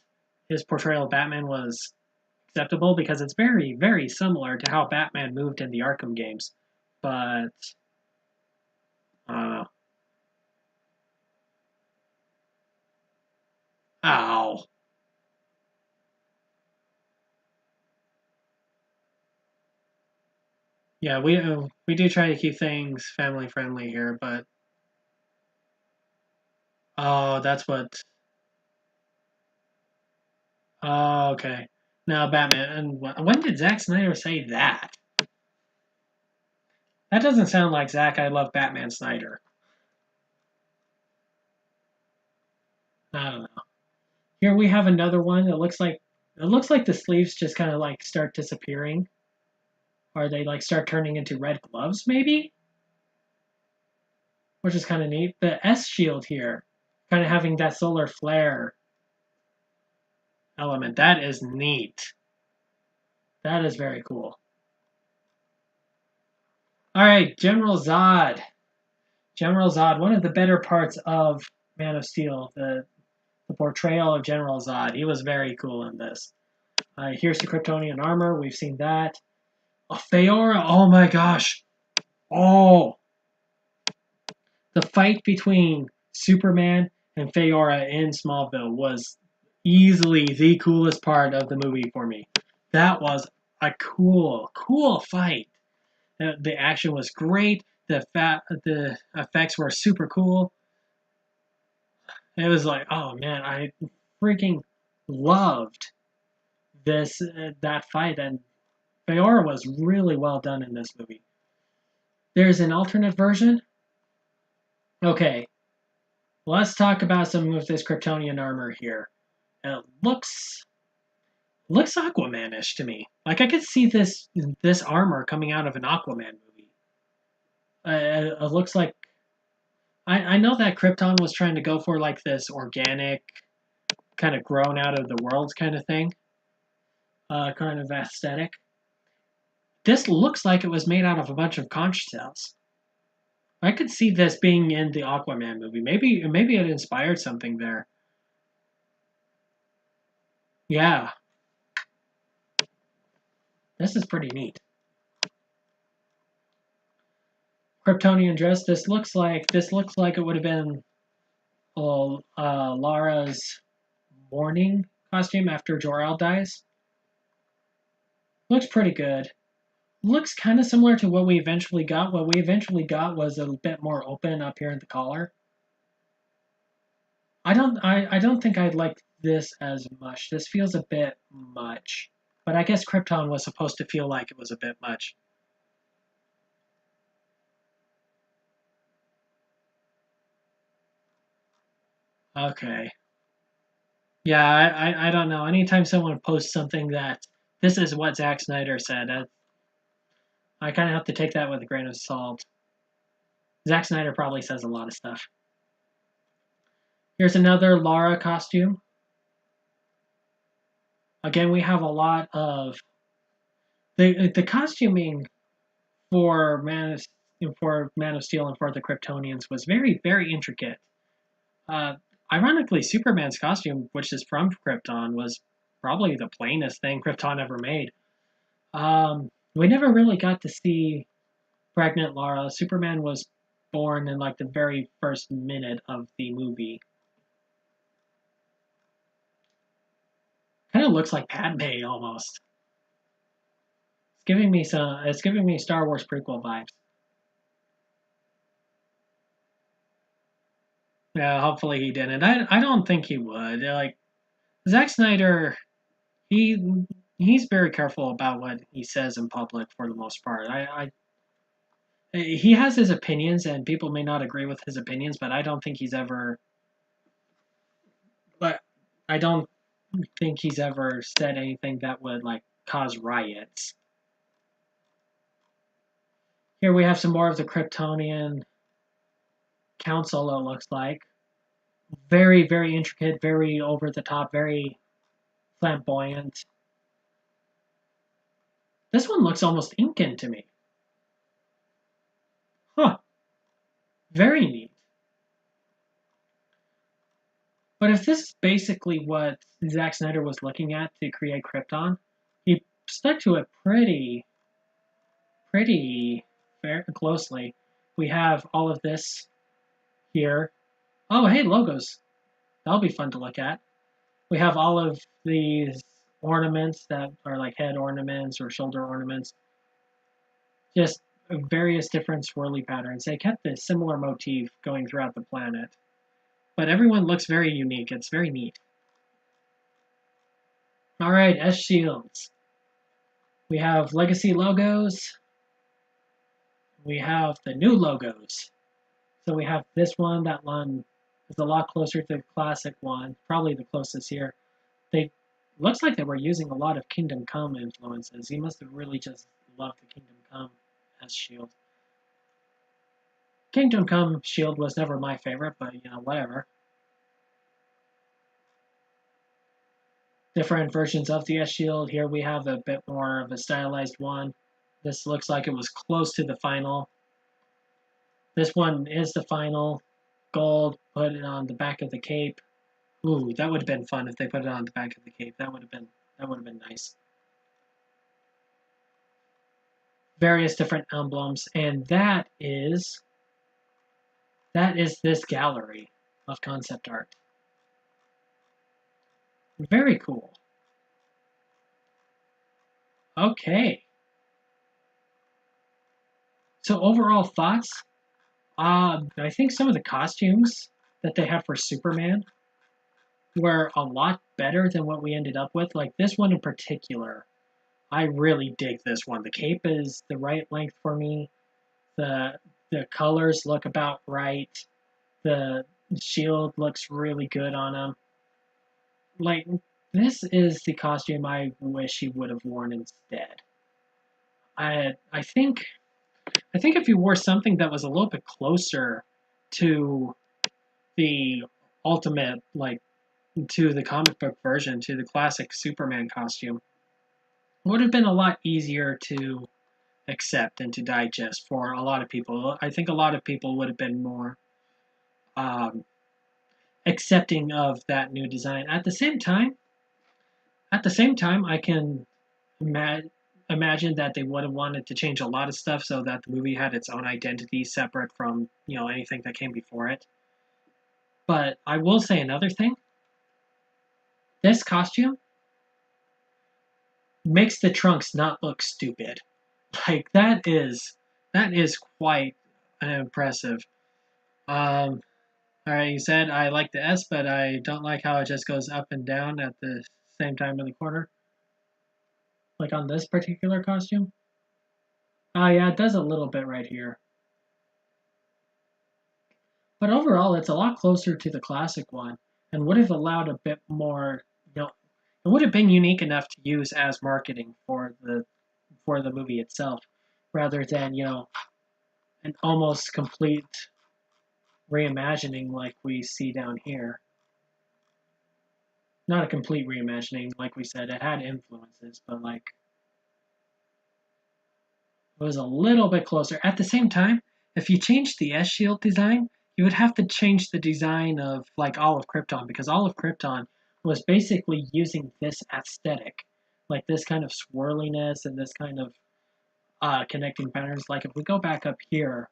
his portrayal of Batman was acceptable, because it's very, very similar to how Batman moved in the Arkham games. But I don't know. Ow. Yeah, we do try to keep things family friendly here, but oh, that's what. Oh, okay. Now Batman. And when did Zack Snyder say that? That doesn't sound like Zack. I love Batman Snyder. I don't know. Here we have another one. It looks like the sleeves just kind of like start disappearing, or they like start turning into red gloves, maybe, which is kind of neat. The S shield here, kind of having that solar flare element. That is neat. That is very cool. All right, General Zod. General Zod, one of the better parts of Man of Steel, the portrayal of General Zod. He was very cool in this. Here's the Kryptonian Armor. We've seen that. Fiora. Oh my gosh. Oh. The fight between Superman and Fiora in Smallville was easily the coolest part of the movie for me. That was a cool fight. The action was great. The effects were super cool. It was like, oh man, I freaking loved that fight, and Fiora was really well done in this movie. There's an alternate version. Okay, let's talk about some of this Kryptonian armor here. It looks Aquaman-ish to me. Like I could see this armor coming out of an Aquaman movie. It looks like I know that Krypton was trying to go for like this organic, kind of grown out of the world kind of thing, kind of aesthetic. This looks like it was made out of a bunch of conch shells. I could see this being in the Aquaman movie. Maybe it inspired something there. Yeah, this is pretty neat. Kryptonian Dress. This looks like it would have been Lara's mourning costume after Jor-El dies. Looks pretty good. Looks kind of similar to what we eventually got. What we eventually got was a bit more open up here in the collar. I don't think I'd like this as much. This feels a bit much. But I guess Krypton was supposed to feel like it was a bit much. Okay. Yeah, I don't know. Anytime someone posts something that this is what Zack Snyder said, I kind of have to take that with a grain of salt. Zack Snyder probably says a lot of stuff. Here's another Lara costume. Again, we have a lot of the costuming for Man of Steel and for the Kryptonians was very, very intricate. Uh, Ironically, Superman's costume, which is from Krypton, was probably the plainest thing Krypton ever made. We never really got to see pregnant Lara. Superman was born in like the very first minute of the movie. Kind of looks like Padme almost. It's giving me Star Wars prequel vibes. Yeah, hopefully he didn't. I don't think he would. Like Zack Snyder, he's very careful about what he says in public for the most part. He has his opinions, and people may not agree with his opinions, but I don't think he's ever. But I don't think he's ever said anything that would like cause riots. Here we have some more of the Kryptonian Council. It looks like very, very intricate, very over the top, very flamboyant. This one looks almost Incan to me. Huh. Very neat. But if this is basically what Zack Snyder was looking at to create Krypton, he stuck to it pretty very closely. We have all of this here. Oh, hey, logos. That'll be fun to look at. We have all of these ornaments that are like head ornaments or shoulder ornaments. Just various different swirly patterns. They kept a similar motif going throughout the planet. But everyone looks very unique. It's very neat. Alright, S shields. We have legacy logos. We have the new logos. So we have this one. That one is a lot closer to the classic one. Probably the closest here. They looks like they were using a lot of Kingdom Come influences. He must have really just loved the Kingdom Come as shield. Kingdom Come shield was never my favorite, but you know, whatever. Different versions of the S shield. Here we have a bit more of a stylized one. This looks like it was close to the final. This one is the final. Gold, put it on the back of the cape. Ooh, that would have been fun if they put it on the back of the cape. That would have been nice. Various different emblems, and that is this gallery of concept art. Very cool. Okay. So overall thoughts? I think some of the costumes that they have for Superman were a lot better than what we ended up with. Like this one in particular, I really dig this one. The cape is the right length for me. The colors look about right. The shield looks really good on him. Like, this is the costume I wish he would have worn instead. I think if he wore something that was a little bit closer to the ultimate, like, to the comic book version, to the classic Superman costume, it would have been a lot easier to accept and to digest for a lot of people. I think a lot of people would have been more accepting of that new design. At the same time, I can imagine that they would have wanted to change a lot of stuff so that the movie had its own identity separate from, you know, anything that came before it. But I will say another thing. This costume makes the trunks not look stupid. Like that is quite impressive. Alright, you said I like the S, but I don't like how it just goes up and down at the same time in the corner. Like on this particular costume. Oh yeah, it does a little bit right here. But overall, it's a lot closer to the classic one, and would have allowed a bit more, you know, it would have been unique enough to use as marketing for the movie itself, rather than, you know, an almost complete reimagining like we see down here. Not a complete reimagining, like we said, it had influences, but like it was a little bit closer. At the same time, if you changed the S shield design, you would have to change the design of like all of Krypton, because all of Krypton was basically using this aesthetic, like this kind of swirliness and this kind of connecting patterns. Like if we go back up here,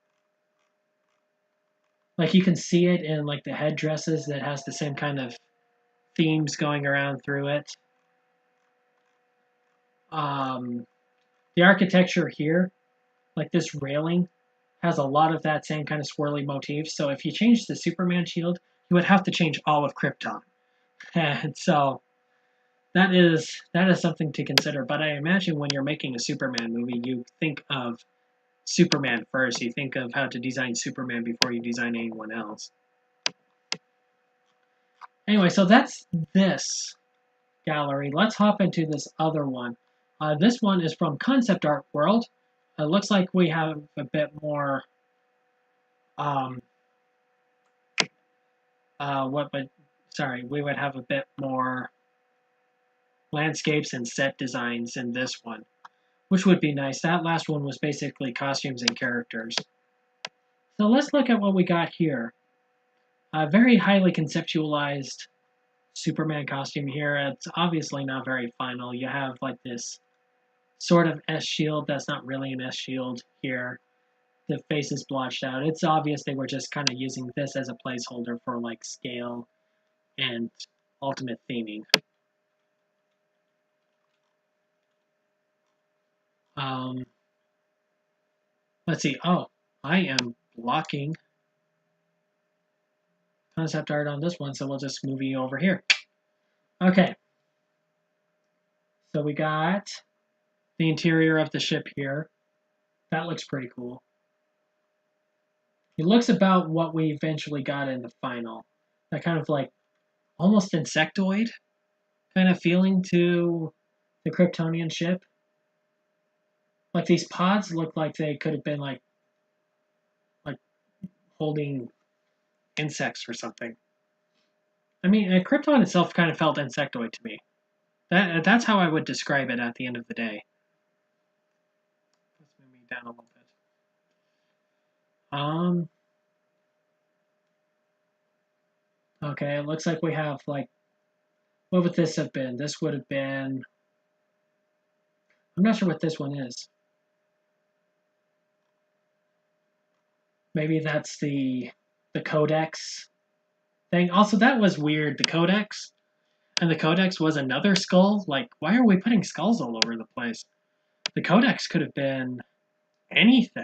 like you can see it in like the headdresses that has the same kind of themes going around through it. The architecture here, like this railing, has a lot of that same kind of swirly motif. So if you change the Superman shield, you would have to change all of Krypton. And so that is something to consider. But I imagine when you're making a Superman movie, you think of Superman first. You think of how to design Superman before you design anyone else. Anyway, so that's this gallery. Let's hop into this other one. This one is from Concept Art World. It looks like we have a bit more we would have a bit more landscapes and set designs in this one, which would be nice. That last one was basically costumes and characters. So let's look at what we got here. Very highly conceptualized Superman costume here. It's obviously not very final. You have like this sort of S shield that's not really an S shield here. The face is blotched out. It's obvious they were just kind of using this as a placeholder for like scale and ultimate theming. Let's see. Oh, I am blocking concept art on this one, so we'll just move you over here. Okay. So we got the interior of the ship here. That looks pretty cool. It looks about what we eventually got in the final. That kind of like almost insectoid kind of feeling to the Kryptonian ship. Like these pods look like they could have been like holding insects or something. I mean, Krypton itself kind of felt insectoid to me. That's how I would describe it at the end of the day. Let's move me down a little bit. Okay, it looks like we have like, what would this have been? This would have been, I'm not sure what this one is. Maybe that's the Codex thing. Also, that was weird. The Codex, and the Codex was another skull. Like, why are we putting skulls all over the place? The Codex could have been anything.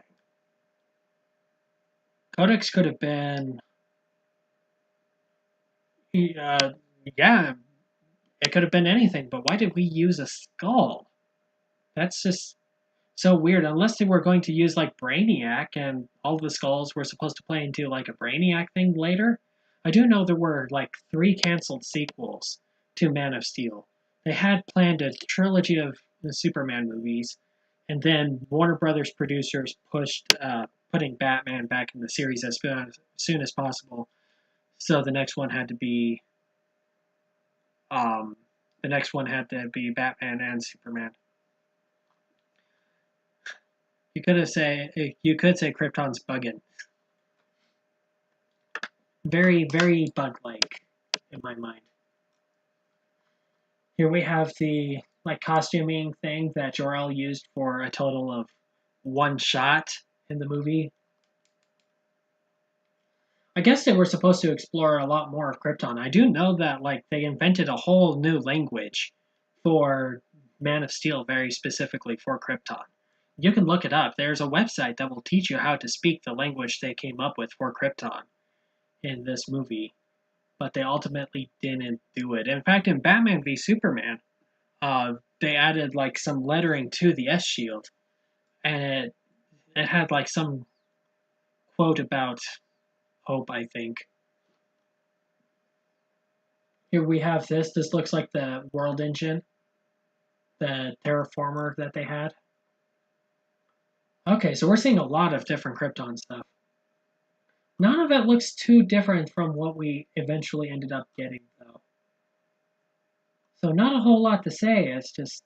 Codex could have been, yeah, it could have been anything. But why did we use a skull? That's just so weird. Unless they were going to use like Brainiac, and all the skulls were supposed to play into like a Brainiac thing later. I do know there were like 3 canceled sequels to Man of Steel. They had planned a trilogy of the Superman movies, and then Warner Brothers producers pushed putting Batman back in the series as soon as possible. So the next one had to be Batman and Superman. You could say Krypton's bugging. Very, very bug-like in my mind. Here we have the like costuming thing that Jor-El used for a total of 1 shot in the movie. I guess they were supposed to explore a lot more of Krypton. I do know that like they invented a whole new language for Man of Steel very specifically for Krypton. You can look it up. There's a website that will teach you how to speak the language they came up with for Krypton in this movie, but they ultimately didn't do it. In fact, in Batman v Superman, they added like some lettering to the S shield, and it had like some quote about hope, I think. Here we have this. This looks like the world engine, the terraformer that they had. Okay, so we're seeing a lot of different Krypton stuff. None of it looks too different from what we eventually ended up getting, though. So not a whole lot to say. It's just,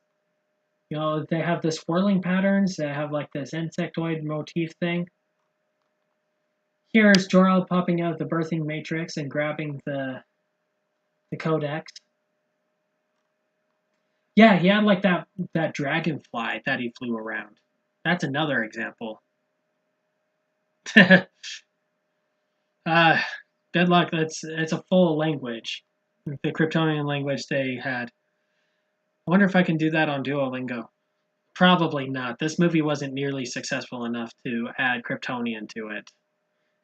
you know, they have the swirling patterns. They have like this insectoid motif thing. Here's Jor-El popping out of the birthing matrix and grabbing the Codex. Yeah, he had like that dragonfly that he flew around. That's another example. Good luck. It's a full language. The Kryptonian language they had. I wonder if I can do that on Duolingo. Probably not. This movie wasn't nearly successful enough to add Kryptonian to it.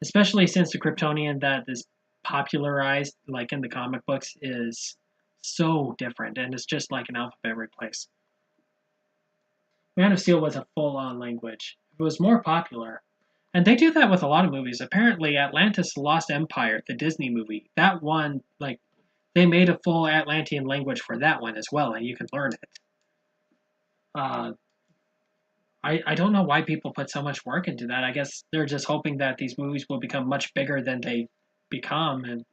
Especially since the Kryptonian that is popularized, like in the comic books, is so different, and it's just like an alphabet replace. Man of Steel was a full-on language. It was more popular. And they do that with a lot of movies. Apparently, Atlantis the Lost Empire, the Disney movie, that one, like, they made a full Atlantean language for that one as well, and you can learn it. I don't know why people put so much work into that. I guess they're just hoping that these movies will become much bigger than they become, and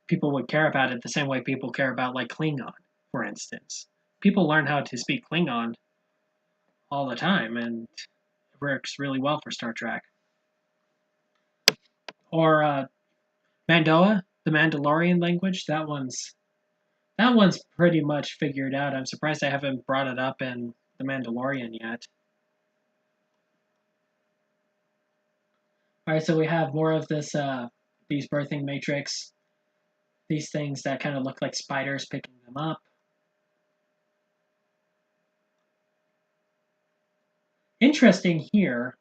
people would care about it the same way people care about, like, Klingon, for instance. People learn how to speak Klingon all the time, and it works really well for Star Trek. Or Mandoa, the Mandalorian language, that one's That one's pretty much figured out. I'm surprised I haven't brought it up in The Mandalorian yet. Alright, so we have more of this, these birthing matrix. These things that kind of look like spiders picking them up. Interestingly here,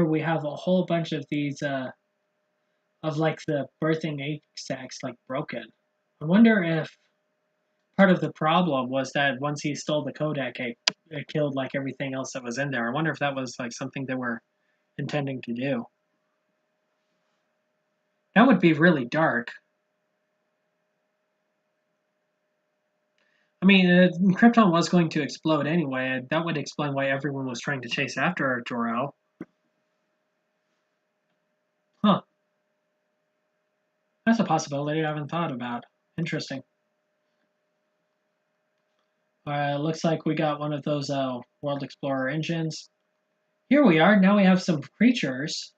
we have a whole bunch of these, of like the birthing egg sacs like broken. I wonder if part of the problem was that once he stole the Kodak, it killed like everything else that was in there. I wonder if that was like something they were intending to do. That would be really dark. I mean, Krypton was going to explode anyway. That would explain why everyone was trying to chase after Jor-El. Huh. That's a possibility I haven't thought about. Interesting. Looks like we got one of those World Explorer engines. Here we are. Now we have some creatures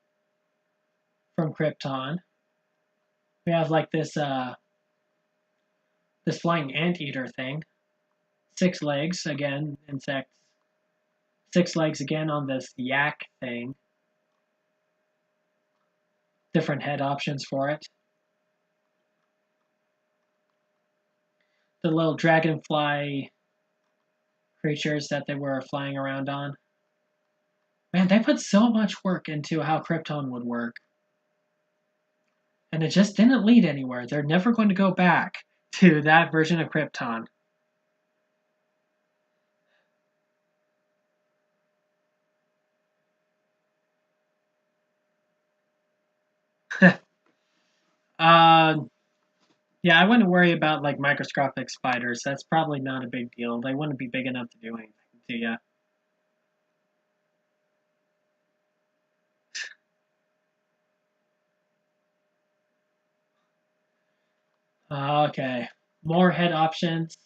from Krypton. We have like this this flying anteater thing. 6 legs, again, insects. 6 legs again on this yak thing. Different head options for it. The little dragonfly creatures that they were flying around on. Man, they put so much work into how Krypton would work. And it just didn't lead anywhere. They're never going to go back to that version of Krypton. Yeah, I wouldn't worry about like microscopic spiders. That's probably not a big deal. They wouldn't be big enough to do anything to you. Okay, more head options.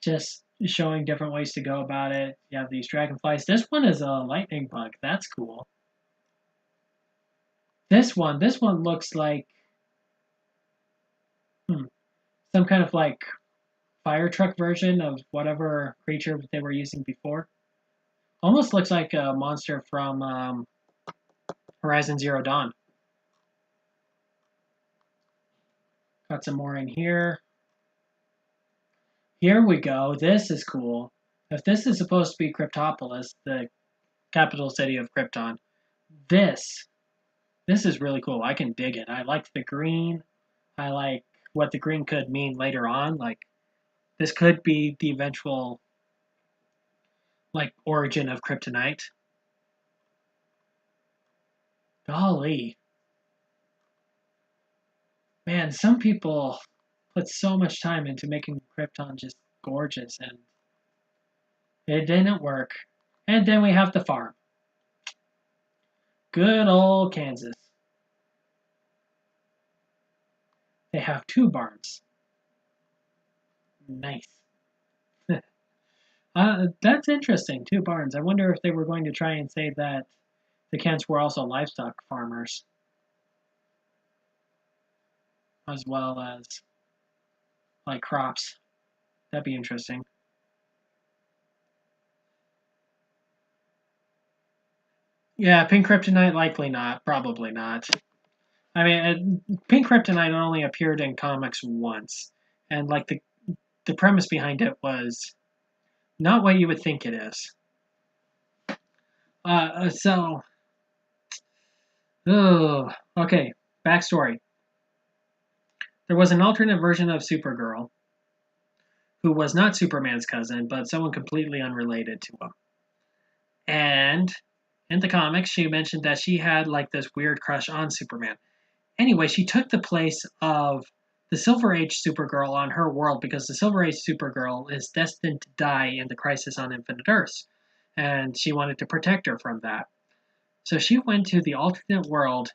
Just showing different ways to go about it. You have these dragonflies. This one is a lightning bug. That's cool. This one looks like some kind of like fire truck version of whatever creature they were using before. Almost looks like a monster from Horizon Zero Dawn. Got some more in here. Here we go. This is cool. If this is supposed to be Cryptopolis, the capital city of Krypton, this is really cool. I can dig it. I like the green. I like what the green could mean later on. Like, this could be the eventual, like, origin of Kryptonite. Golly. Man, some people put so much time into making Krypton just gorgeous, and it didn't work. And then we have the farm. Good old Kansas. They have 2 barns. Nice. That's interesting, 2 barns. I wonder if they were going to try and say that the Kents were also livestock farmers, as well as, like, crops. That'd be interesting. Yeah, pink kryptonite, likely not. Probably not. I mean, pink kryptonite only appeared in comics once, and like the premise behind it was not what you would think it is. Okay, backstory. There was an alternate version of Supergirl who was not Superman's cousin, but someone completely unrelated to him. And in the comics, she mentioned that she had like this weird crush on Superman. Anyway, she took the place of the Silver Age Supergirl on her world because the Silver Age Supergirl is destined to die in the Crisis on Infinite Earths, and she wanted to protect her from that. So she went to the alternate world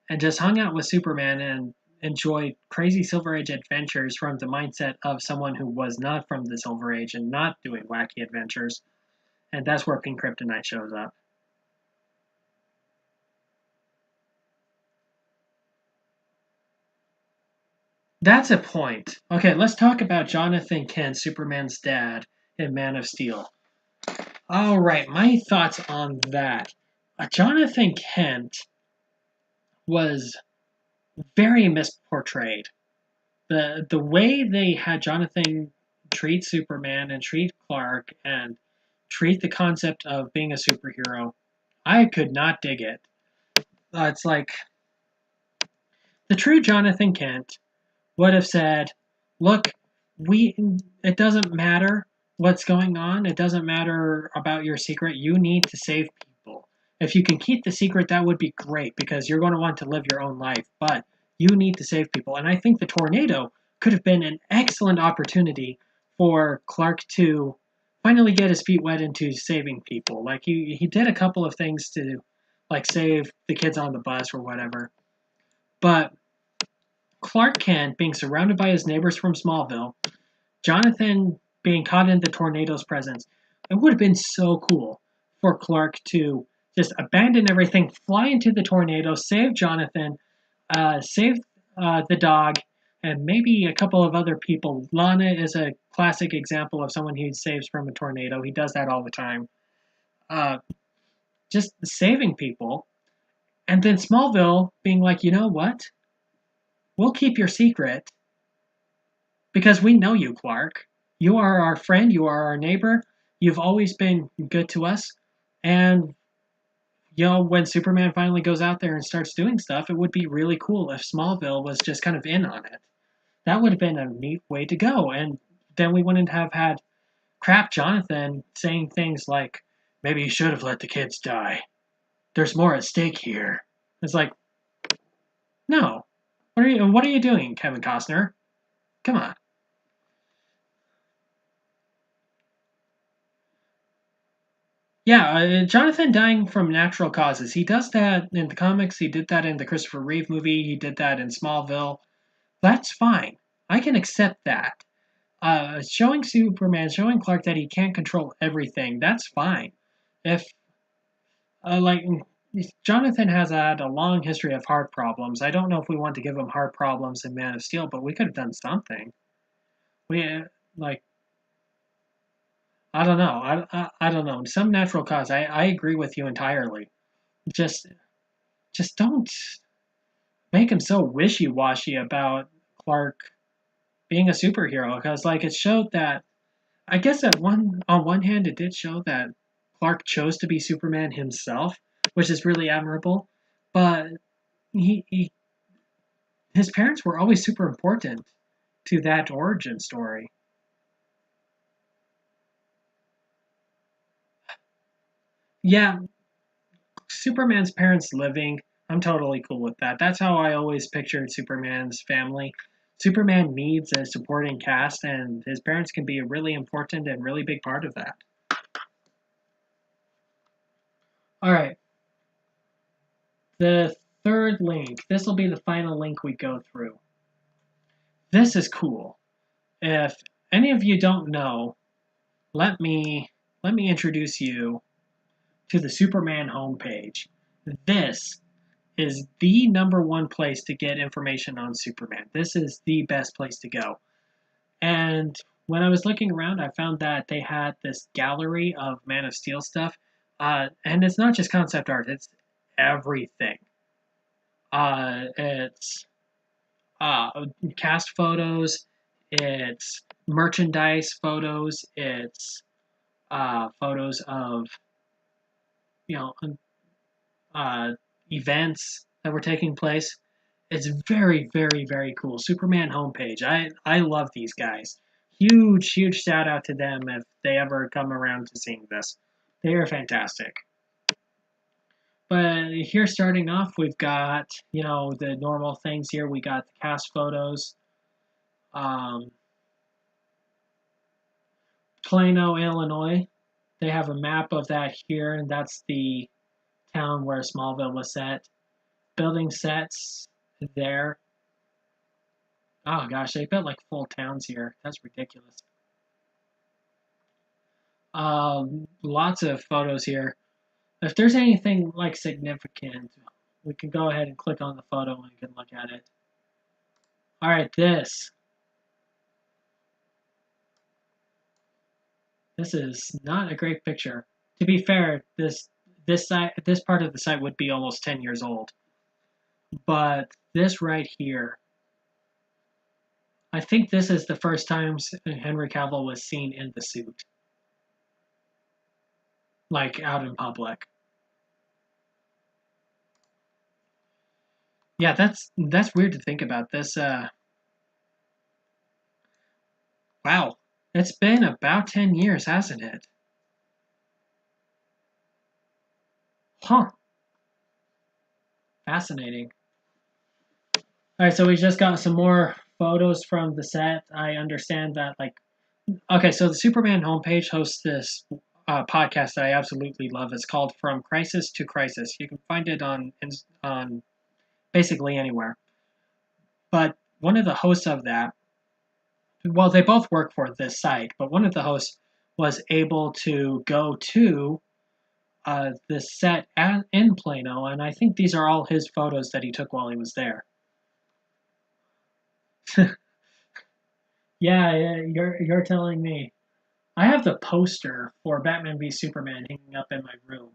and just hung out with Superman and enjoyed crazy Silver Age adventures from the mindset of someone who was not from the Silver Age and not doing wacky adventures. And that's where Pink Kryptonite shows up. That's a point. Okay, let's talk about Jonathan Kent, Superman's dad, in Man of Steel. All right, my thoughts on that. Jonathan Kent was very misportrayed. The way they had Jonathan treat Superman and treat Clark and treat the concept of being a superhero, I could not dig it. It's like the true Jonathan Kent would have said, "Look, it doesn't matter what's going on. It doesn't matter about your secret. You need to save people. If you can keep the secret, that would be great because you're going to want to live your own life, but you need to save people." And I think the tornado could have been an excellent opportunity for Clark to finally get his feet wet into saving people. Like he did a couple of things to like save the kids on the bus or whatever. But Clark Kent being surrounded by his neighbors from Smallville, Jonathan being caught in the tornado's presence, it would have been so cool for Clark to just abandon everything, fly into the tornado, save Jonathan, save the dog, and maybe a couple of other people. Lana is a classic example of someone he saves from a tornado. He does that all the time. Uh, just saving people. And then Smallville being like, you know what? We'll keep your secret because we know you, Clark. You are our friend. You are our neighbor. You've always been good to us. And, when Superman finally goes out there and starts doing stuff, it would be really cool if Smallville was just kind of in on it. That would have been a neat way to go. And then we wouldn't have had crap Jonathan saying things like, maybe you should have let the kids die. There's more at stake here. It's like, no. What are you doing, Kevin Costner? Come on. Yeah, Jonathan dying from natural causes. He does that in the comics. He did that in the Christopher Reeve movie. He did that in Smallville. That's fine. I can accept that. Showing Superman, showing Clark that he can't control everything, that's fine. If, like, Jonathan has had a long history of heart problems. I don't know if we want to give him heart problems in Man of Steel, but we could have done something. Like, I don't know. I don't know. Some natural cause. I agree with you entirely. Just just don't make him so wishy-washy about Clark being a superhero because like it showed that I guess on one hand it did show that Clark chose to be Superman himself, which is really admirable, but he his parents were always super important to that origin story. Yeah, Superman's parents living, I'm totally cool with that. That's how I always pictured Superman's family. Superman needs a supporting cast, and his parents can be a really important and really big part of that. All right, the third link. This will be the final link we go through. This is cool. If any of you don't know, let me introduce you to the Superman homepage. This is the number one place to get information on Superman. This is the best place to go. And when I was looking around, I found that they had this gallery of Man of Steel stuff. And it's not just concept art, it's everything. It's cast photos, it's merchandise photos, it's photos of, you know, uh, events that were taking place. It's very, very, very cool. Superman homepage. I love these guys. Huge, huge shout out to them if they ever come around to seeing this. They are fantastic. But here, starting off, we've got the normal things here. We got the cast photos. Um, Plano, Illinois. They have a map of that here, and that's the town where Smallville was set. Building sets there. Oh gosh, they built like full towns here. That's ridiculous. Lots of photos here. If there's anything like significant, we can go ahead and click on the photo and we can look at it. Alright, this is not a great picture. To be fair, this part of the site would be almost 10 years old. But this right here, I think this is the first time Henry Cavill was seen in the suit. Like, out in public. Yeah, that's weird to think about. This, wow. It's been about 10 years, hasn't it? Huh. Fascinating. Alright, so we just got some more photos from the set. I understand that, like, okay, so the Superman homepage hosts this podcast that I absolutely love. It's called From Crisis to Crisis. You can find it on basically anywhere. But one of the hosts of that, well, they both work for this site, but one of the hosts was able to go to the set in Plano, and I think these are all his photos that he took while he was there. Yeah, you're telling me. I have the poster for Batman v Superman hanging up in my room,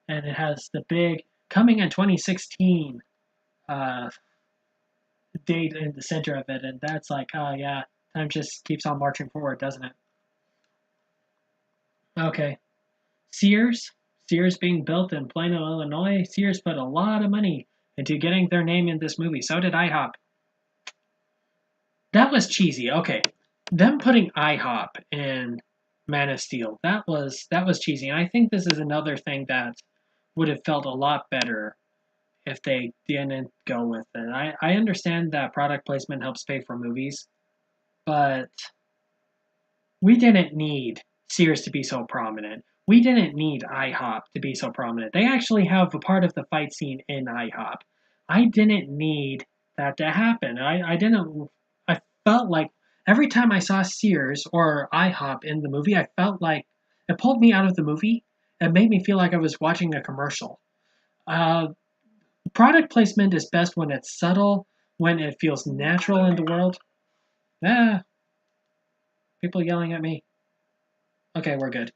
and it has the big coming in 2016 date in the center of it, and that's like, oh yeah, time just keeps on marching forward, doesn't it? Okay, Sears being built in Plano, Illinois. Sears put a lot of money into getting their name in this movie. So did IHOP. That was cheesy. Okay, them putting IHOP in Man of Steel, that was cheesy. And I think this is another thing that would have felt a lot better if they didn't go with it. I understand that product placement helps pay for movies, but we didn't need Sears to be so prominent. We didn't need IHOP to be so prominent. They actually have a part of the fight scene in IHOP. I didn't need that to happen. I felt like every time I saw Sears or IHOP in the movie, I felt like it pulled me out of the movie. It made me feel like I was watching a commercial. Product placement is best when it's subtle, when it feels natural in the world. People yelling at me. Okay, we're good.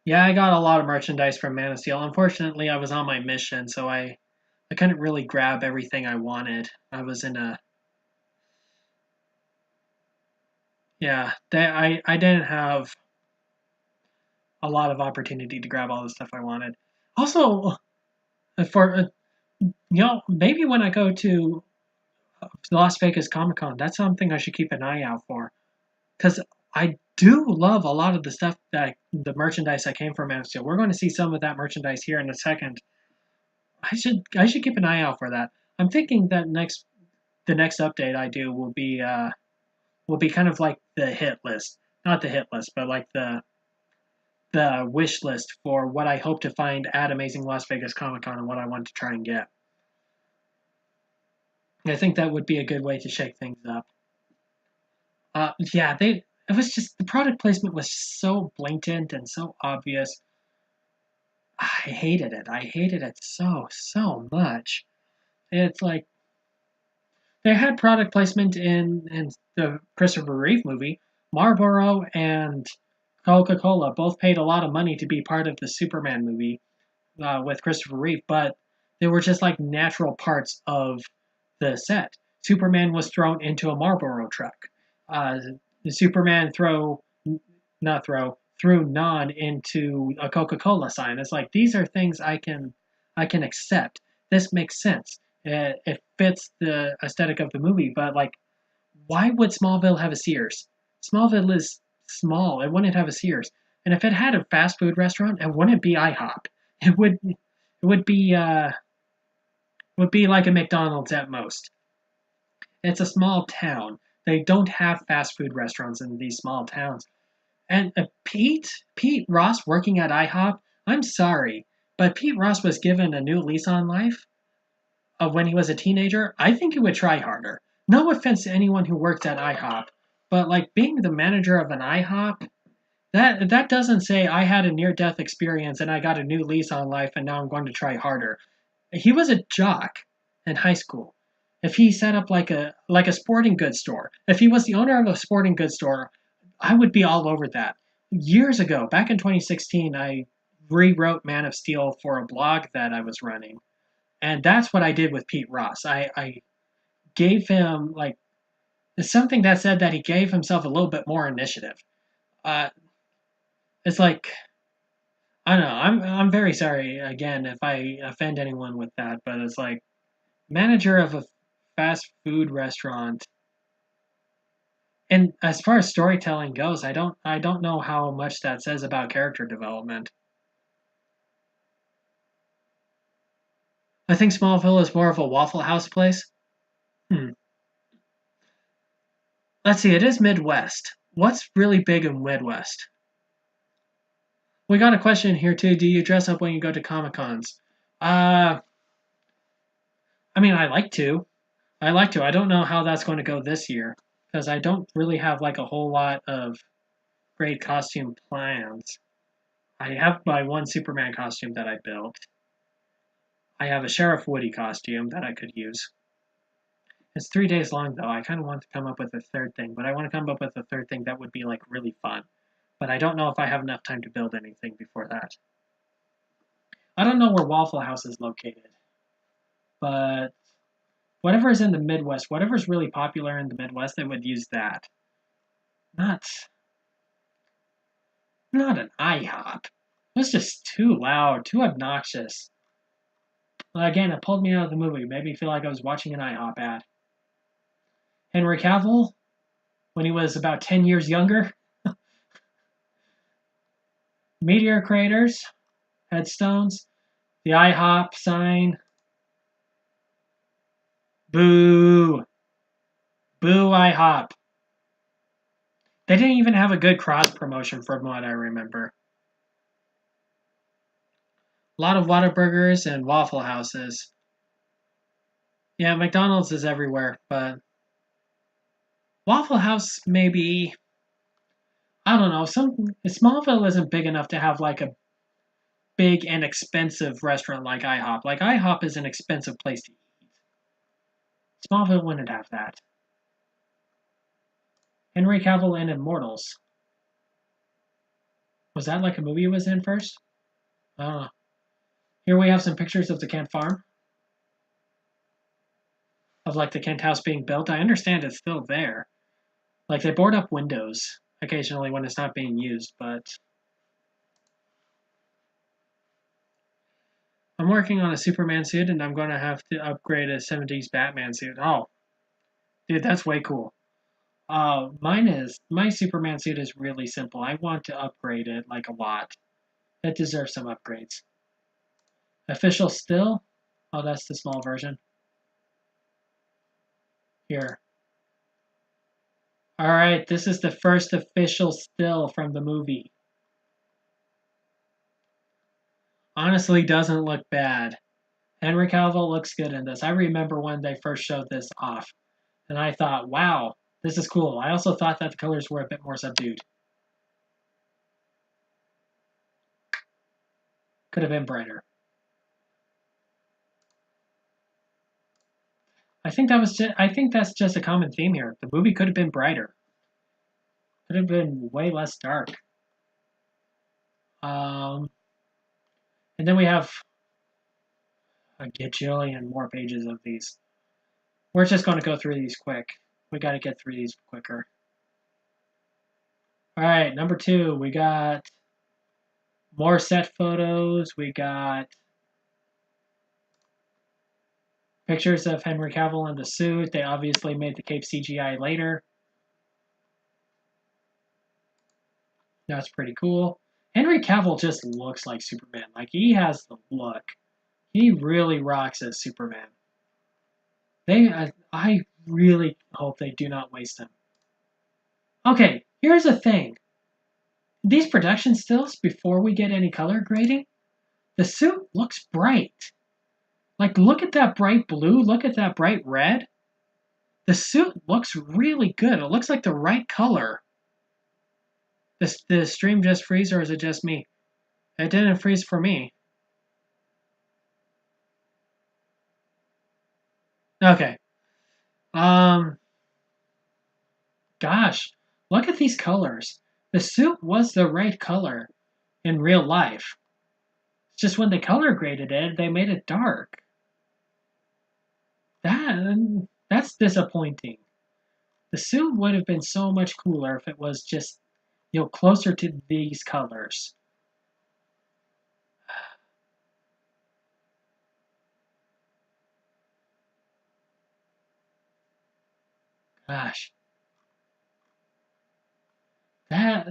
Yeah, I got a lot of merchandise from Man of Steel. Unfortunately, I was on my mission, so I couldn't really grab everything I wanted. I was in a... Yeah, I didn't have a lot of opportunity to grab all the stuff I wanted. Also, maybe when I go to Las Vegas Comic-Con, that's something I should keep an eye out for. Because I do love a lot of the stuff the merchandise that came from Man of Steel. We're going to see some of that merchandise here in a second. I should keep an eye out for that. I'm thinking that the next update I do will be kind of like the hit list, not the hit list, but like the wish list for what I hope to find at Amazing Las Vegas Comic Con and what I want to try and get. I think that would be a good way to shake things up. Yeah, it was just, the product placement was so blatant and so obvious. I hated it. I hated it so much. It's like, they had product placement in the Christopher Reeve movie. Marlboro and Coca-Cola both paid a lot of money to be part of the Superman movie with Christopher Reeve, but they were just like natural parts of the set. Superman was thrown into a Marlboro truck. The Superman threw none into a Coca-Cola sign. It's like, these are things I can accept. This makes sense. It fits the aesthetic of the movie, but like, why would Smallville have a Sears? Smallville is small. It wouldn't have a Sears. And if it had a fast food restaurant, it wouldn't be IHOP. It would be like a McDonald's at most. It's a small town. They don't have fast food restaurants in these small towns. And Pete Ross working at IHOP, I'm sorry, but Pete Ross was given a new lease on life when he was a teenager. I think he would try harder. No offense to anyone who works at IHOP, but like, being the manager of an IHOP That doesn't say I had a near-death experience and I got a new lease on life and now I'm going to try harder. He was a jock in high school. If he set up like a sporting goods store, if he was the owner of a sporting goods store, I would be all over that. Years ago, back in 2016, I rewrote Man of Steel for a blog that I was running. And that's what I did with Pete Ross. I gave him like something that said that he gave himself a little bit more initiative. Uh, it's like I don't know. I'm very sorry again if I offend anyone with that, but it's like manager of a fast food restaurant. And as far as storytelling goes, I don't know how much that says about character development. I think Smallville is more of a Waffle House place. Hmm. Let's see, it is Midwest. What's really big in Midwest? We got a question here too. Do you dress up when you go to Comic Cons? Uh, I mean, I like to. I like to. I don't know how that's going to go this year because I don't really have like a whole lot of great costume plans. I have my one Superman costume that I built. I have a Sheriff Woody costume that I could use. It's 3 days long though. I kind of want to come up with a third thing, but I want to come up with a third thing that would be like really fun. But I don't know if I have enough time to build anything before that. I don't know where Waffle House is located, but whatever is in the Midwest, whatever's really popular in the Midwest, they would use that. Not an IHOP. It's just too loud, too obnoxious. Well, again, it pulled me out of the movie, made me feel like I was watching an IHOP ad. Henry Cavill, when he was about 10 years younger. Meteor craters, headstones, the IHOP sign. Boo! Boo IHOP. They didn't even have a good cross promotion from what I remember. A lot of Whataburgers and Waffle Houses. Yeah, McDonald's is everywhere, but Waffle House maybe, I don't know, Smallville isn't big enough to have like a big and expensive restaurant like IHOP. Like IHOP is an expensive place to eat. Smallville wouldn't have that. Henry Cavill and Immortals. Was that like a movie it was in first? Here we have some pictures of the Kent farm. Of like the Kent house being built. I understand it's still there. Like they board up windows occasionally when it's not being used, but I'm working on a Superman suit and I'm going to have to upgrade a 70s Batman suit. Oh, dude, that's way cool. My Superman suit is really simple. I want to upgrade it like a lot. It deserves some upgrades. Official still? Oh, that's the small version. Here. Alright, this is the first official still from the movie. Honestly, doesn't look bad. Henry Cavill looks good in this. I remember when they first showed this off. And I thought, wow, this is cool. I also thought that the colors were a bit more subdued. Could have been brighter. I think that's just a common theme here. The movie could have been brighter. Could have been way less dark. And then we have a gajillion more pages of these. We're just going to go through these quick. We got to get through these quicker. Alright, number 2, we got more set photos. We got pictures of Henry Cavill in the suit. They obviously made the cape CGI later. That's pretty cool. Henry Cavill just looks like Superman. Like, he has the look. He really rocks as Superman. I really hope they do not waste him. Okay, here's the thing. These production stills, before we get any color grading, the suit looks bright. Like, look at that bright blue. Look at that bright red. The suit looks really good. It looks like the right color. The stream just freeze, or is it just me? It didn't freeze for me. Okay. Gosh, look at these colors. The suit was the right color in real life. It's just when they color graded it, they made it dark. That's disappointing. The suit would have been so much cooler if it was just, closer to these colors. Gosh. That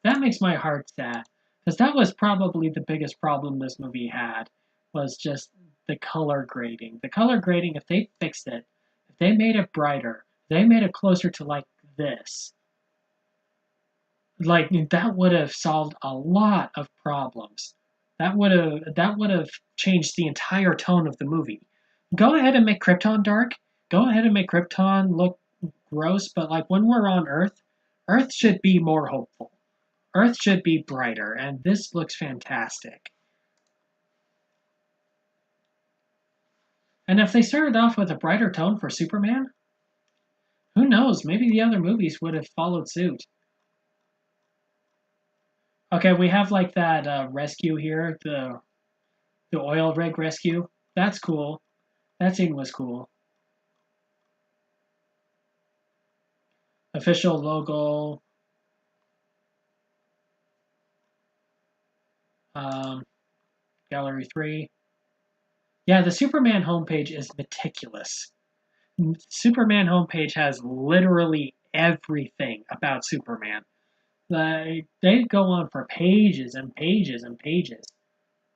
that makes my heart sad. Because that was probably the biggest problem this movie had, was just the color grading. The color grading, if they fixed it, if they made it brighter, they made it closer to like this. Like that would have solved a lot of problems. That would have changed the entire tone of the movie. Go ahead and make Krypton dark. Go ahead and make Krypton look gross, but like when we're on Earth, Earth should be more hopeful. Earth should be brighter, and this looks fantastic. And if they started off with a brighter tone for Superman, who knows? Maybe the other movies would have followed suit. Okay, we have like that rescue here, the oil rig rescue. That's cool. That scene was cool. Official logo. Gallery 3. Yeah, the Superman homepage is meticulous. Superman homepage has literally everything about Superman. Like, they go on for pages and pages and pages.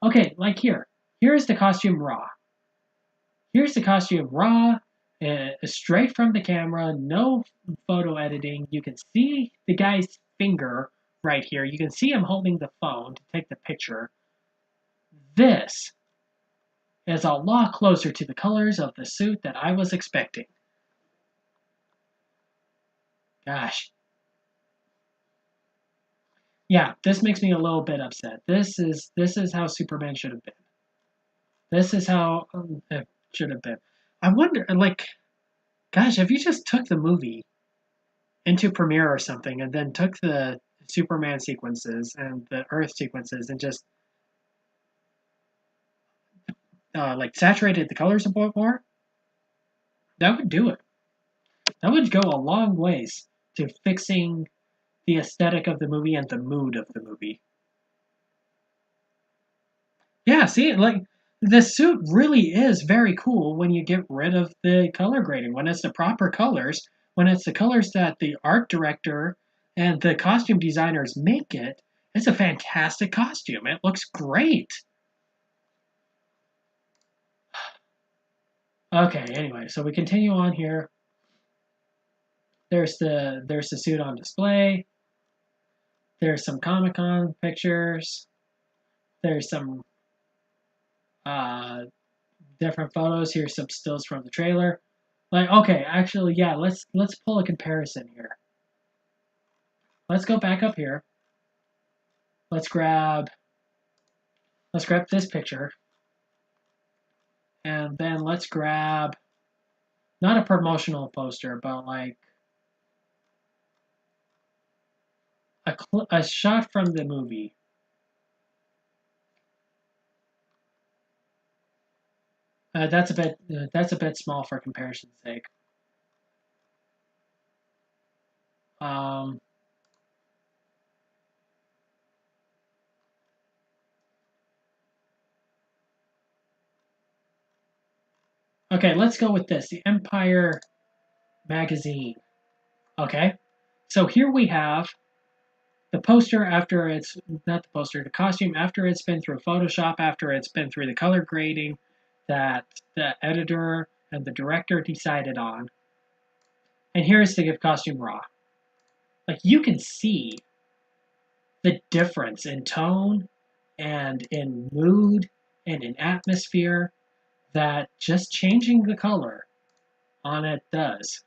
Okay, like here. Here's the costume raw. Here's the costume raw, straight from the camera, no photo editing. You can see the guy's finger right here. You can see him holding the phone to take the picture. This is a lot closer to the colors of the suit that I was expecting. Gosh. Yeah, this makes me a little bit upset. This is how Superman should have been. This is how it should have been. I wonder, like, gosh, if you just took the movie into Premiere or something, and then took the Superman sequences and the Earth sequences, and just like saturated the colors a bit more, that would do it. That would go a long ways to fixing the aesthetic of the movie and the mood of the movie. Yeah, see, like the suit really is very cool when you get rid of the color grading, when it's the proper colors, when it's the colors that the art director and the costume designers make it. It's a fantastic costume. It looks great. Okay, anyway, so we continue on here. There's the suit on display. There's some Comic-Con pictures. There's some different photos. Here's some stills from the trailer. Like, okay, actually, yeah, let's pull a comparison here. Let's go back up here. Let's grab this picture. And then let's grab not a promotional poster, but like a shot from the movie. That's a bit small for comparison's sake. Okay, let's go with this, the Empire magazine. Okay, so here we have the poster after it's, not the poster, the costume after it's been through Photoshop, after it's been through the color grading that the editor and the director decided on. And here's the costume raw. Like, you can see the difference in tone and in mood and in atmosphere that just changing the color on it does.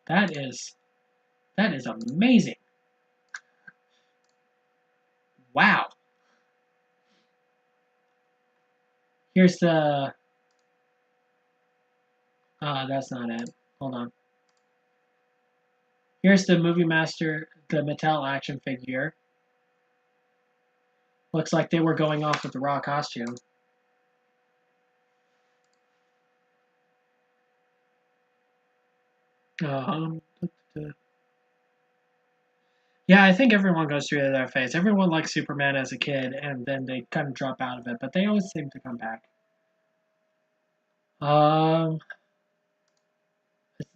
That is That is amazing. Wow. Here's the... that's not it. Hold on. Here's the Movie Master, the Mattel action figure. Looks like they were going off with the raw costume. Yeah, I think everyone goes through that phase. Everyone likes Superman as a kid, and then they kind of drop out of it, but they always seem to come back.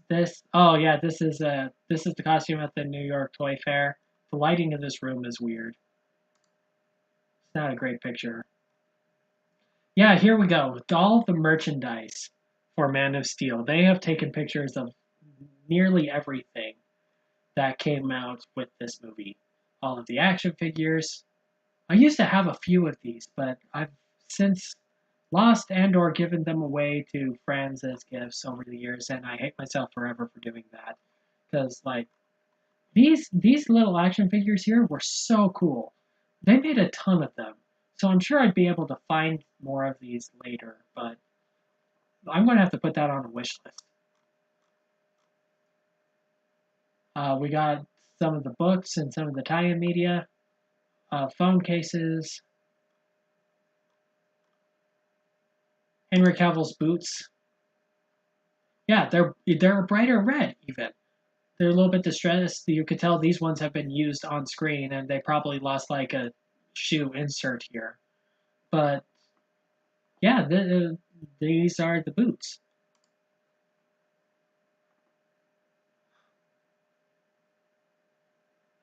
This. Oh yeah, this is the costume at the New York Toy Fair. The lighting in this room is weird. It's not a great picture. Yeah, here we go. All the merchandise for Man of Steel. They have taken pictures of nearly everything that came out with this movie. All of the action figures. I used to have a few of these, but I've since lost and or given them away to friends as gifts over the years, and I hate myself forever for doing that. Because like these little action figures here were so cool. They made a ton of them. So I'm sure I'd be able to find more of these later, but I'm going to have to put that on a wish list. We got some of the books and some of the tie-in media, phone cases, Henry Cavill's boots. Yeah, they're a brighter red even. They're a little bit distressed. You could tell these ones have been used on screen, and they probably lost like a shoe insert here. But yeah, these are the boots.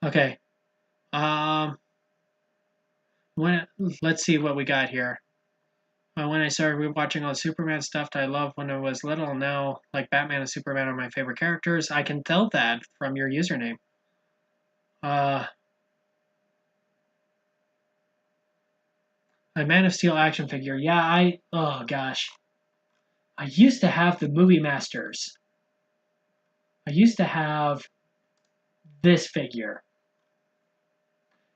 Okay. Let's see what we got here. When I started rewatching all the Superman stuff that I loved when I was little, now like Batman and Superman are my favorite characters. I can tell that from your username. A Man of Steel action figure. Yeah, oh gosh. I used to have the Movie Masters. I used to have this figure.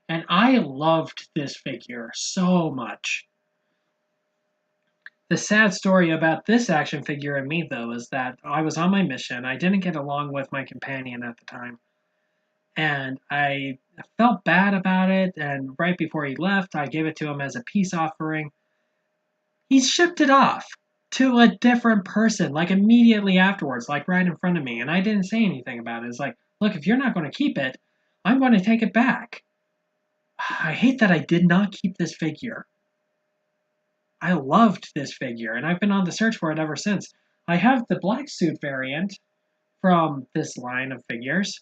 And I loved this figure so much. The sad story about this action figure and me, though, is that I was on my mission. I didn't get along with my companion at the time. And I felt bad about it. And right before he left, I gave it to him as a peace offering. He shipped it off to a different person, like immediately afterwards, like right in front of me. And I didn't say anything about it. It's like, look, if you're not going to keep it, I'm going to take it back. I hate that I did not keep this figure. I loved this figure, and I've been on the search for it ever since. I have the black suit variant from this line of figures,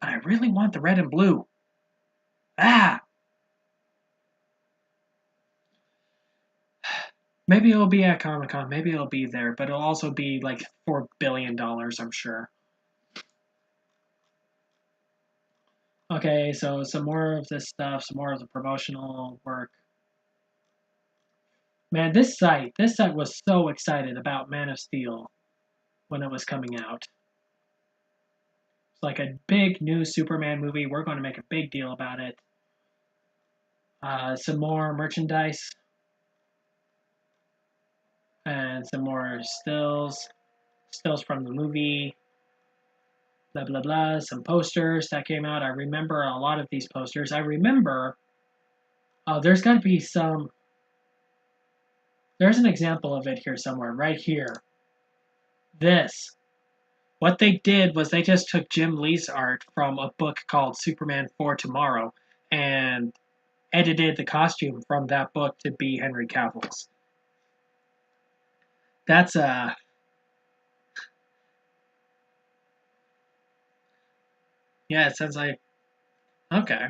but I really want the red and blue. Ah! Maybe it'll be at Comic-Con, maybe it'll be there, but it'll also be like $4 billion, I'm sure. Okay, so some more of this stuff, some more of the promotional work. Man, this site was so excited about Man of Steel when it was coming out. It's like a big new Superman movie. We're going to make a big deal about it. Some more merchandise. And some more stills. Stills from the movie. Blah, blah, blah. Some posters that came out. I remember a lot of these posters. I remember... there's got to be some... There's an example of it here somewhere. Right here. This. What they did was they just took Jim Lee's art from a book called Superman for Tomorrow and edited the costume from that book to be Henry Cavill's. That's yeah, it sounds like okay.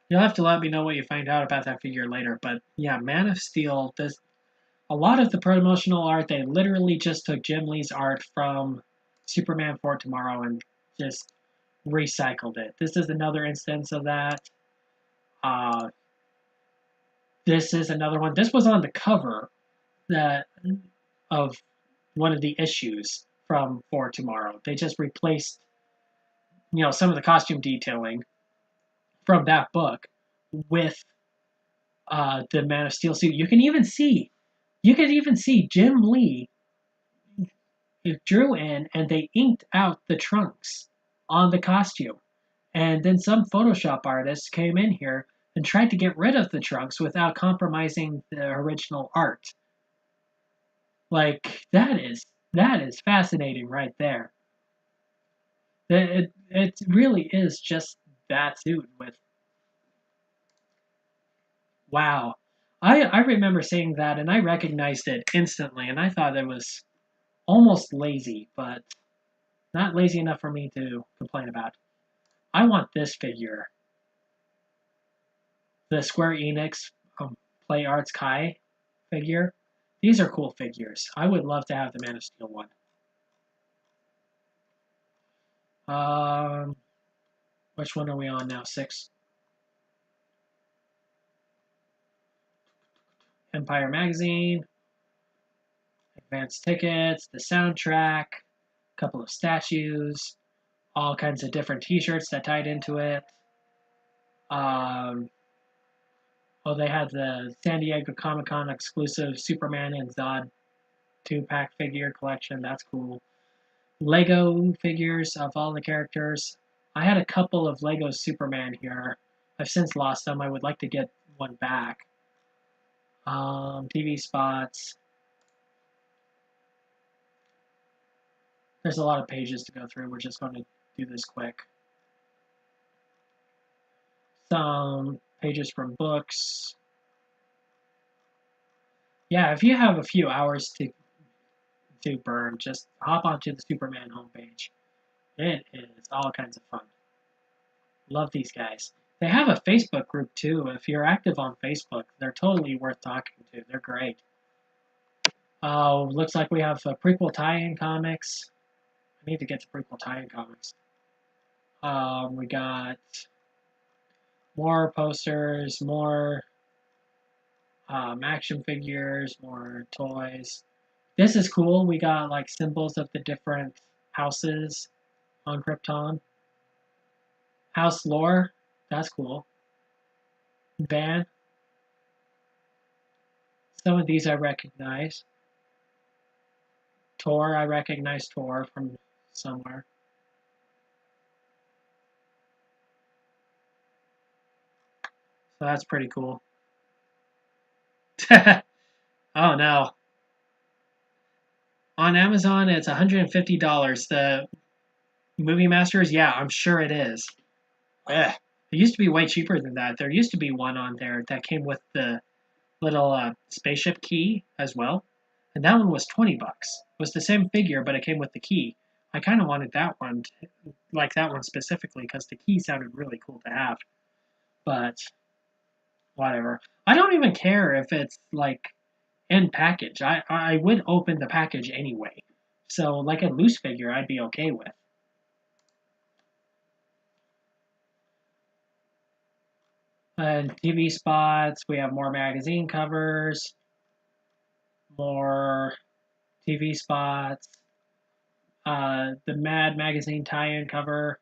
You'll have to let me know what you find out about that figure later, but yeah, Man of Steel, this a lot of the promotional art, they literally just took Jim Lee's art from Superman for Tomorrow and just recycled it. This is another instance of that. This is another one. This was on the cover of one of the issues from For Tomorrow. They just replaced, some of the costume detailing from that book with the Man of Steel suit. You can even see Jim Lee drew in and they inked out the trunks on the costume. And then some Photoshop artists came in here and tried to get rid of the trunks without compromising the original art. Like that is fascinating right there. It really is just that suit with wow. I remember seeing that and I recognized it instantly and I thought it was almost lazy, but not lazy enough for me to complain about. I want this figure. The Square Enix Play Arts Kai figure. These are cool figures. I would love to have the Man of Steel one. Which one are we on now? 6? Empire Magazine. Advance tickets. The soundtrack. A couple of statues. All kinds of different t-shirts that tied into it. They had the San Diego Comic-Con exclusive Superman and Zod 2-pack figure collection. That's cool. Lego figures of all the characters. I had a couple of Lego Superman here. I've since lost them. I would like to get one back. TV spots. There's a lot of pages to go through. We're just going to do this quick. Some pages from books. Yeah, if you have a few hours to burn, just hop onto the Superman homepage. It is all kinds of fun. Love these guys. They have a Facebook group too. If you're active on Facebook, they're totally worth talking to. They're great. Looks like we have prequel tie-in comics. I need to get to prequel tie-in comics. We got more posters, more action figures, more toys. This is cool. We got like symbols of the different houses on Krypton. House lore. That's cool. Van. Some of these I recognize. Tor, I recognize Tor from somewhere. So that's pretty cool. Oh no. On Amazon, it's $150. The Movie Masters, yeah, I'm sure it is. Ugh. It used to be way cheaper than that. There used to be one on there that came with the little spaceship key as well. And that one was 20 bucks. It was the same figure, but it came with the key. I kind of wanted that one, like that one specifically, because the key sounded really cool to have. But, whatever. I don't even care if it's, like, in package. I would open the package anyway. So, like a loose figure, I'd be okay with. And TV spots, we have more magazine covers, more TV spots, the Mad magazine tie-in cover,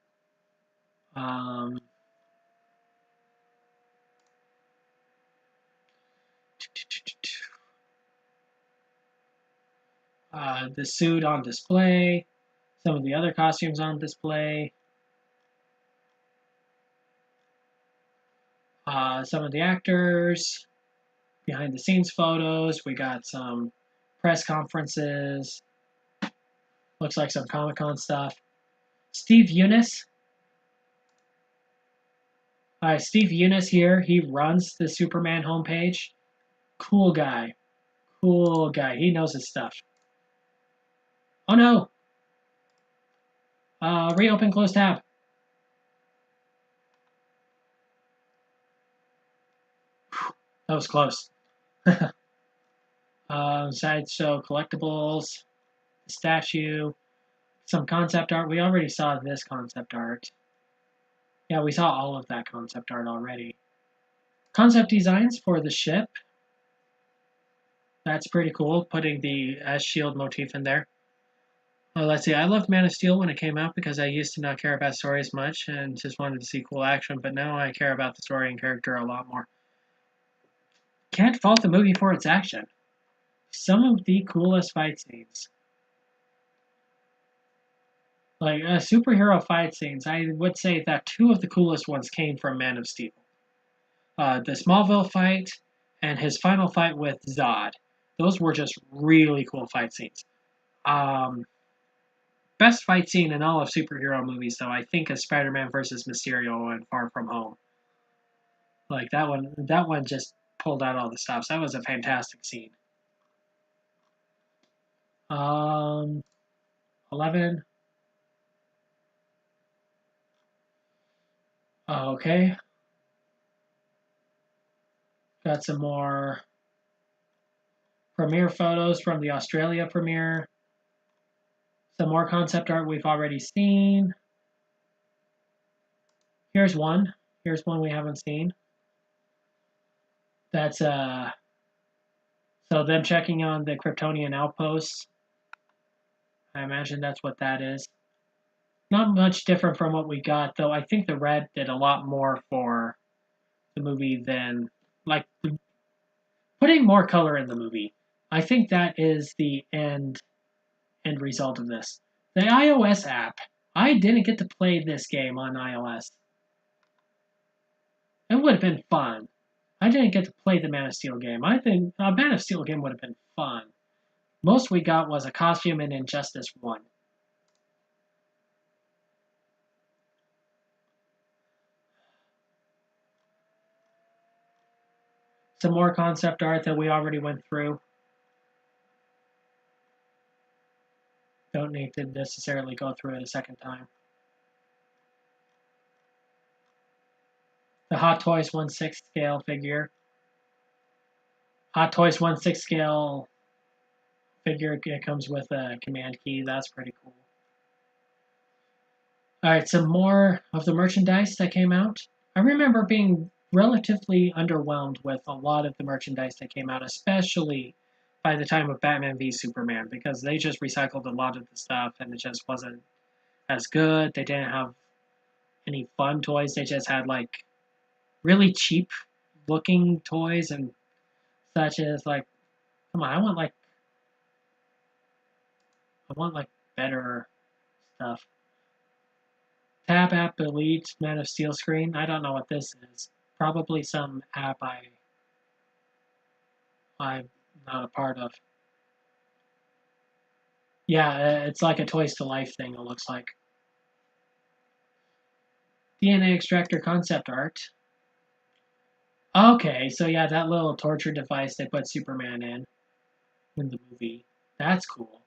the suit on display, some of the other costumes on display, some of the actors, behind the scenes photos, we got some press conferences, looks like some Comic-Con stuff. Steve Eunice. Steve Eunice here, he runs the Superman homepage. Cool guy. Cool guy. He knows his stuff. Oh no! Reopen close tab. That was close. Sideshow collectibles, statue, some concept art. We already saw this concept art. Yeah, we saw all of that concept art already. Concept designs for the ship. That's pretty cool, putting the S-Shield motif in there. Well, let's see. I loved Man of Steel when it came out because I used to not care about story as much and just wanted to see cool action, but now I care about the story and character a lot more. Can't fault the movie for its action. Some of the coolest fight scenes. Like superhero fight scenes, I would say that two of the coolest ones came from Man of Steel. The Smallville fight and his final fight with Zod. Those were just really cool fight scenes. Um, Best fight scene in all of superhero movies, though, I think, is Spider-Man versus Mysterio and Far From Home. Like that one just pulled out all the stops. That was a fantastic scene. 11. Okay. Got some more premiere photos from the Australia premiere. Some more concept art we've already seen. Here's one. Here's one we haven't seen. That's so them checking on the Kryptonian outposts. I imagine that's what that is. Not much different from what we got, though. I think the red did a lot more for the movie than, like, putting more color in the movie. I think that is the end result of this. The iOS app. I didn't get to play this game on iOS. It would have been fun. I didn't get to play the Man of Steel game. I think a Man of Steel game would have been fun. Most we got was a costume and Injustice 1. Some more concept art that we already went through. Don't need to necessarily go through it a second time. The Hot Toys 1/6 scale figure. Hot Toys 1/6 scale figure, it comes with a command key. That's pretty cool. Alright, some more of the merchandise that came out. I remember being relatively underwhelmed with a lot of the merchandise that came out, especially by the time of Batman v Superman, because they just recycled a lot of the stuff and it just wasn't as good. They didn't have any fun toys. They just had like really cheap looking toys and such as like, come on, I want like better stuff. Tab app Elite Man of Steel screen. I don't know what this is. Probably some app I'm not a part of. Yeah, it's like a Toys to Life thing, it looks like. DNA extractor concept art. Okay, so yeah, that little torture device they put Superman in the movie. That's cool.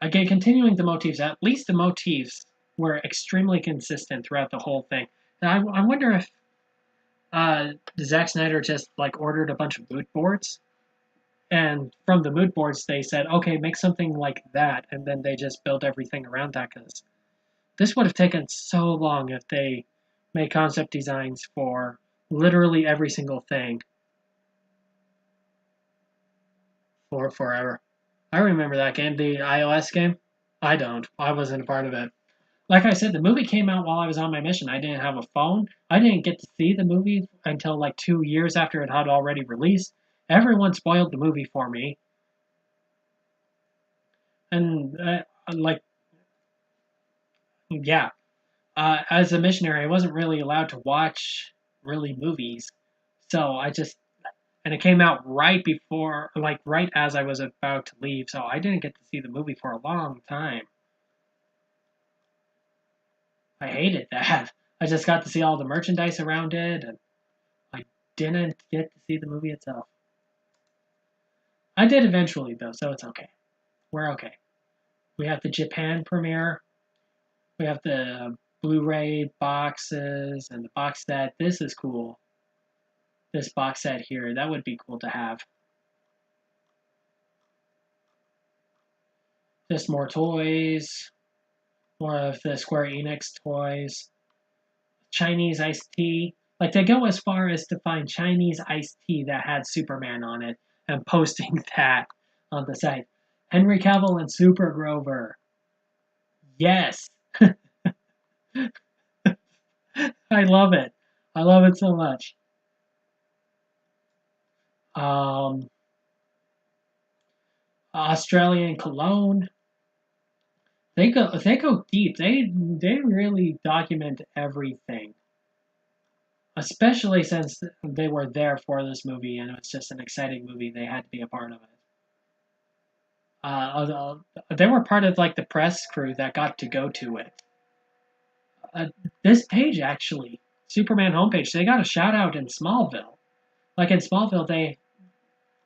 Again, continuing the motifs, at least the motifs were extremely consistent throughout the whole thing. And I wonder if Zack Snyder just like ordered a bunch of mood boards, and from the mood boards they said, okay, make something like that, and then they just built everything around that, because this would have taken so long if they made concept designs for literally every single thing for forever. I remember that game, the iOS game. I don't. I wasn't a part of it. Like I said, the movie came out while I was on my mission. I didn't have a phone. I didn't get to see the movie until like 2 years after it had already released. Everyone spoiled the movie for me. And, yeah. As a missionary, I wasn't really allowed to watch really movies. So and it came out right before, like right as I was about to leave. So I didn't get to see the movie for a long time. I hated that. I just got to see all the merchandise around it, and I didn't get to see the movie itself. I did eventually, though, so it's okay. We're okay. We have the Japan premiere. We have the Blu-ray boxes and the box set. This is cool. This box set here, that would be cool to have. Just more toys. More of the Square Enix toys. Chinese iced tea. Like, they go as far as to find Chinese iced tea that had Superman on it and posting that on the site. Henry Cavill and Super Grover. Yes. I love it. I love it so much. Um, Australian cologne. They go deep. They really document everything. Especially since they were there for this movie and it was just an exciting movie. They had to be a part of it. They were part of like the press crew that got to go to it. This page actually, Superman homepage, they got a shout out in Smallville. Like in Smallville, they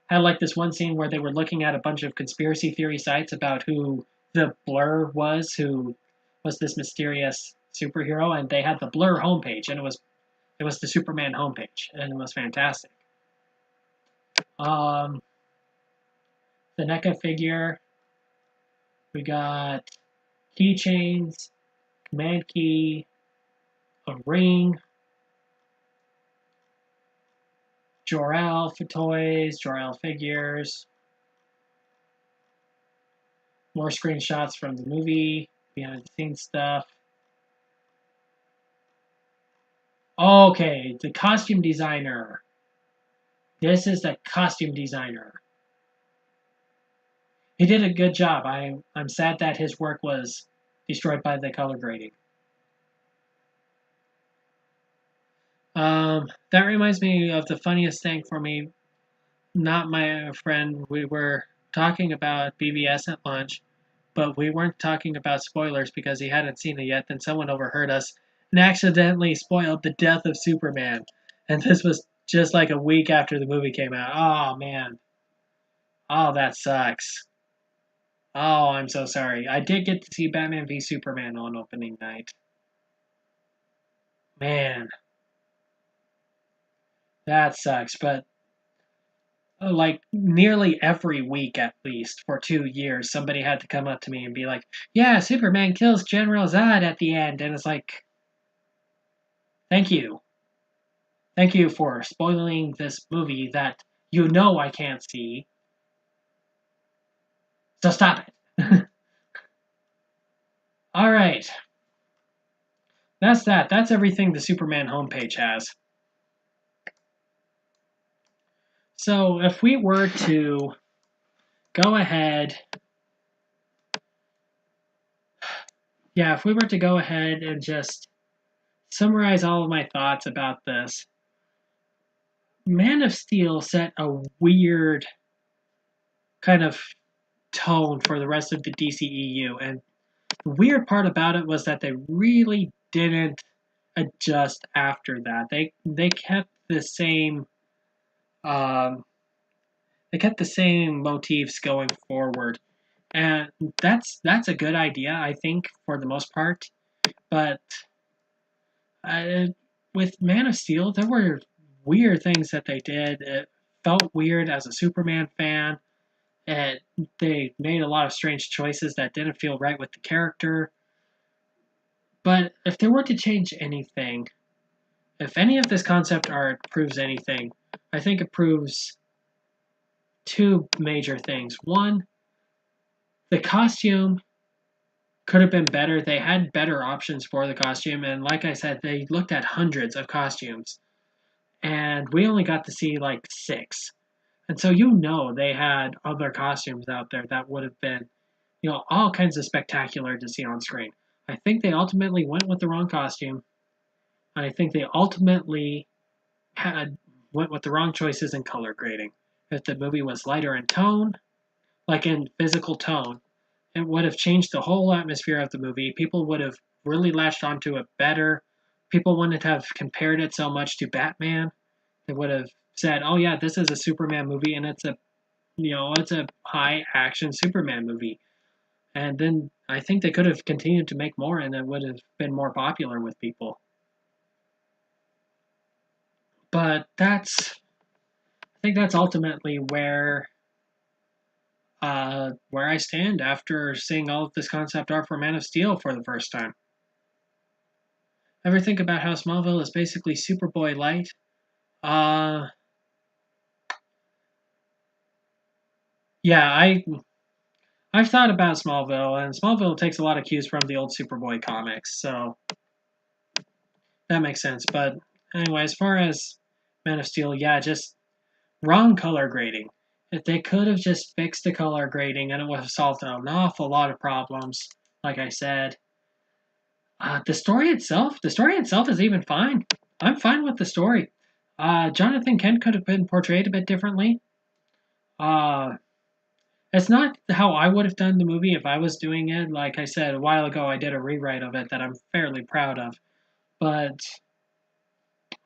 had like this one scene where they were looking at a bunch of conspiracy theory sites about who the Blur was, who was this mysterious superhero, and they had the Blur homepage, and it was the Superman homepage, and it was fantastic. The NECA figure, we got keychains, command key, a ring, Jor-El for toys, Jor-El figures, more screenshots from the movie, behind the scenes stuff. Okay, the costume designer. This is the costume designer. He did a good job. I'm sad that his work was destroyed by the color grading. That reminds me of the funniest thing for me. Not my friend. We were talking about BVS at lunch, but we weren't talking about spoilers because he hadn't seen it yet. Then someone overheard us and accidentally spoiled the death of Superman. And this was just like a week after the movie came out. Oh, man. Oh, that sucks. Oh, I'm so sorry. I did get to see Batman v Superman on opening night. Man. That sucks, but like nearly every week at least for 2 years, somebody had to come up to me and be like, yeah, Superman kills General Zod at the end. And it's like, thank you. Thank you for spoiling this movie that you know I can't see. So stop it. All right. That's that. That's everything the Superman homepage has. So if we were to go ahead, if we were to go ahead and just summarize all of my thoughts about this, Man of Steel set a weird kind of tone for the rest of the DCEU, and the weird part about it was that they really didn't adjust after that. They kept the same motifs going forward, and that's a good idea, I think, for the most part. But with Man of Steel, there were weird things that they did. It felt weird as a Superman fan. And they made a lot of strange choices that didn't feel right with the character. But if they were to change anything, if any of this concept art proves anything, I think it proves two major things. One, the costume could have been better. They had better options for the costume, and like I said, they looked at hundreds of costumes, and we only got to see like 6. And so they had other costumes out there that would have been, all kinds of spectacular to see on screen. I think they ultimately went with the wrong costume. I think they ultimately went with the wrong choices in color grading. If the movie was lighter in tone, like in physical tone, it would have changed the whole atmosphere of the movie. People would have really latched onto it better. People wouldn't have compared it so much to Batman. They would have said, "Oh yeah, this is a Superman movie, and it's a high action Superman movie." And then I think they could have continued to make more, and it would have been more popular with people. But I think that's ultimately where I stand after seeing all of this concept art for Man of Steel for the first time. Ever think about how Smallville is basically Superboy light? Yeah, I've thought about Smallville, and Smallville takes a lot of cues from the old Superboy comics, so that makes sense. But anyway, as far as Man of Steel, yeah, just wrong color grading. If they could have just fixed the color grading, and it would have solved an awful lot of problems. Like I said, the story itself is even fine. I'm fine with the story. Jonathan Kent could have been portrayed a bit differently. Uh, it's not how I would have done the movie if I was doing it. Like I said a while ago, I did a rewrite of it that I'm fairly proud of. But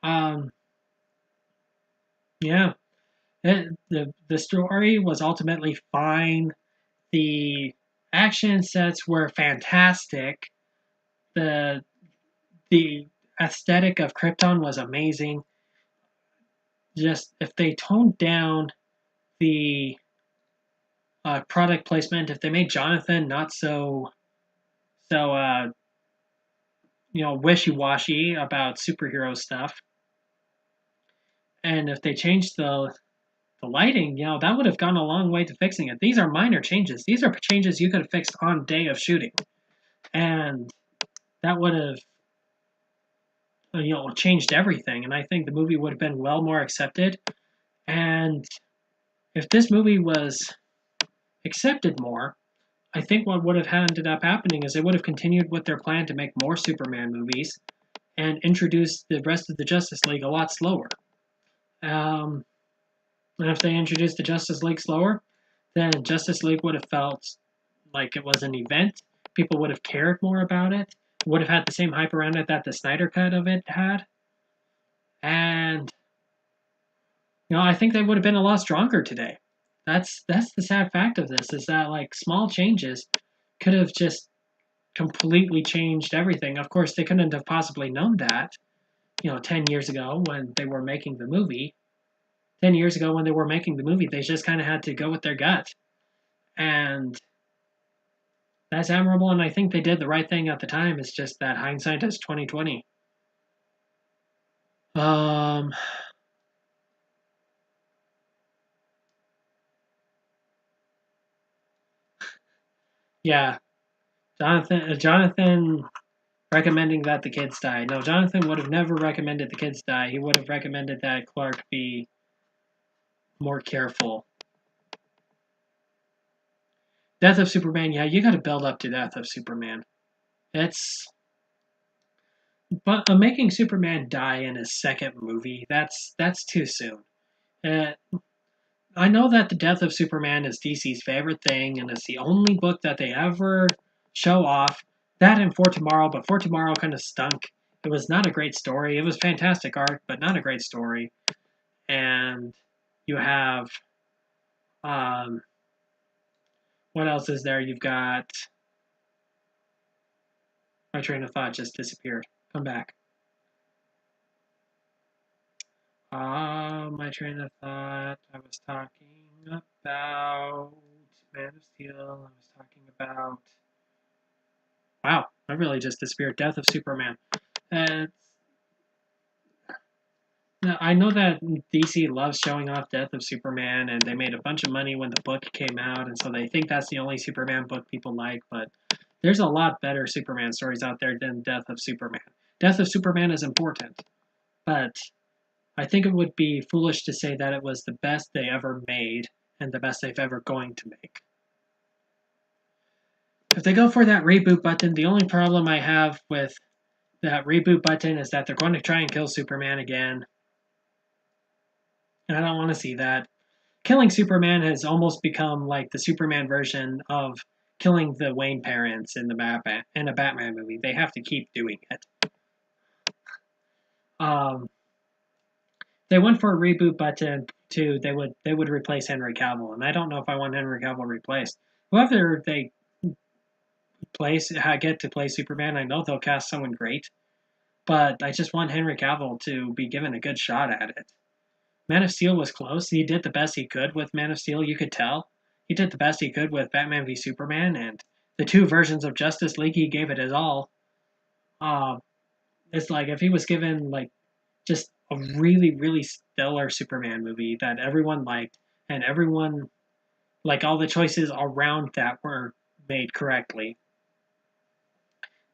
um, yeah, the story was ultimately fine. The action sets were fantastic. The the aesthetic of Krypton was amazing. Just if they toned down the product placement, if they made Jonathan not so wishy-washy about superhero stuff, and if they changed the lighting, that would have gone a long way to fixing it. These are minor changes. These are changes you could have fixed on day of shooting, and that would have changed everything. And I think the movie would have been well more accepted. And if this movie was accepted more, I think what would have ended up happening is they would have continued with their plan to make more Superman movies and introduce the rest of the Justice League a lot slower. And if they introduced the Justice League slower, then Justice League would have felt like it was an event. People would have cared more about it. Would have had the same hype around it that the Snyder Cut of it had. And I think they would have been a lot stronger today. That's the sad fact of this, is that like small changes could have just completely changed everything. Of course, they couldn't have possibly known that, 10 years ago when they were making the movie. 10 years ago when they were making the movie, they just kind of had to go with their gut. And that's admirable, and I think they did the right thing at the time. It's just that hindsight is 2020. Um, yeah, Jonathan recommending that the kids die. No, Jonathan would have never recommended the kids die. He would have recommended that Clark be more careful. Death of Superman, yeah, you got to build up to Death of Superman. But making Superman die in his second movie, that's too soon. Uh, I know that the Death of Superman is DC's favorite thing, and it's the only book that they ever show off. That and For Tomorrow, but For Tomorrow kind of stunk. It was not a great story. It was fantastic art, but not a great story. And you have, um, what else is there? You've got, my train of thought just disappeared. Come back. My train of thought. I was talking about Man of Steel. I was talking about. Wow, I really just disappeared. Death of Superman. And I know that DC loves showing off Death of Superman, and they made a bunch of money when the book came out, and so they think that's the only Superman book people like, but there's a lot better Superman stories out there than Death of Superman. Death of Superman is important, but I think it would be foolish to say that it was the best they ever made and the best they've ever going to make. If they go for that reboot button, the only problem I have with that reboot button is that they're going to try and kill Superman again. And I don't want to see that. Killing Superman has almost become like the Superman version of killing the Wayne parents in a Batman movie. They have to keep doing it. They went for a reboot button too. They would replace Henry Cavill, and I don't know if I want Henry Cavill replaced. Whoever they get to play Superman, I know they'll cast someone great, but I just want Henry Cavill to be given a good shot at it. Man of Steel was close. He did the best he could with Man of Steel. You could tell he did the best he could with Batman v Superman, and the two versions of Justice League, he gave it his all. It's like if he was given like just a really, really stellar Superman movie that everyone liked and everyone like all the choices around that were made correctly.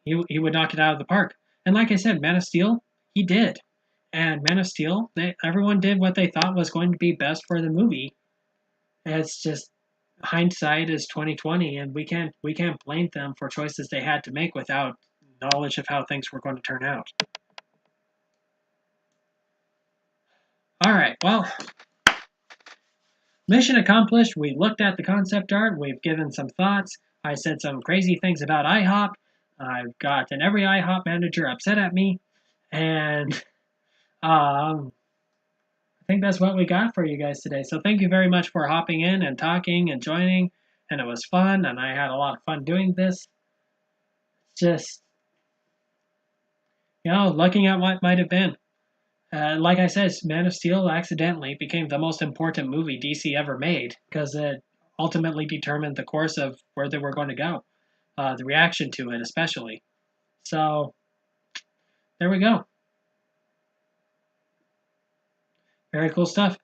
He would knock it out of the park. And like I said, Man of Steel, he did. And Man of Steel, everyone did what they thought was going to be best for the movie. It's just hindsight is 2020, and we can't blame them for choices they had to make without knowledge of how things were going to turn out. All right, well, mission accomplished. We looked at the concept art. We've given some thoughts. I said some crazy things about IHOP. I've gotten every IHOP manager upset at me, and I think that's what we got for you guys today. So thank you very much for hopping in and talking and joining, and it was fun, and I had a lot of fun doing this. Just, looking at what might have been. Like I said, Man of Steel accidentally became the most important movie DC ever made because it ultimately determined the course of where they were going to go, the reaction to it especially. So, there we go. Very cool stuff.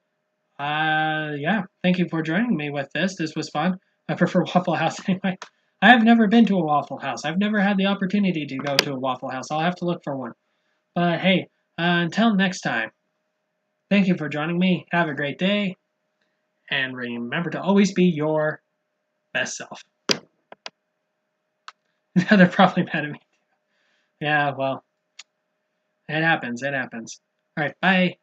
Yeah, thank you for joining me with this. This was fun. I prefer Waffle House anyway. I have never been to a Waffle House. I've never had the opportunity to go to a Waffle House. I'll have to look for one. But hey, until next time, thank you for joining me. Have a great day. And remember to always be your best self. They're probably mad at me. Yeah, well, it happens. It happens. All right, bye.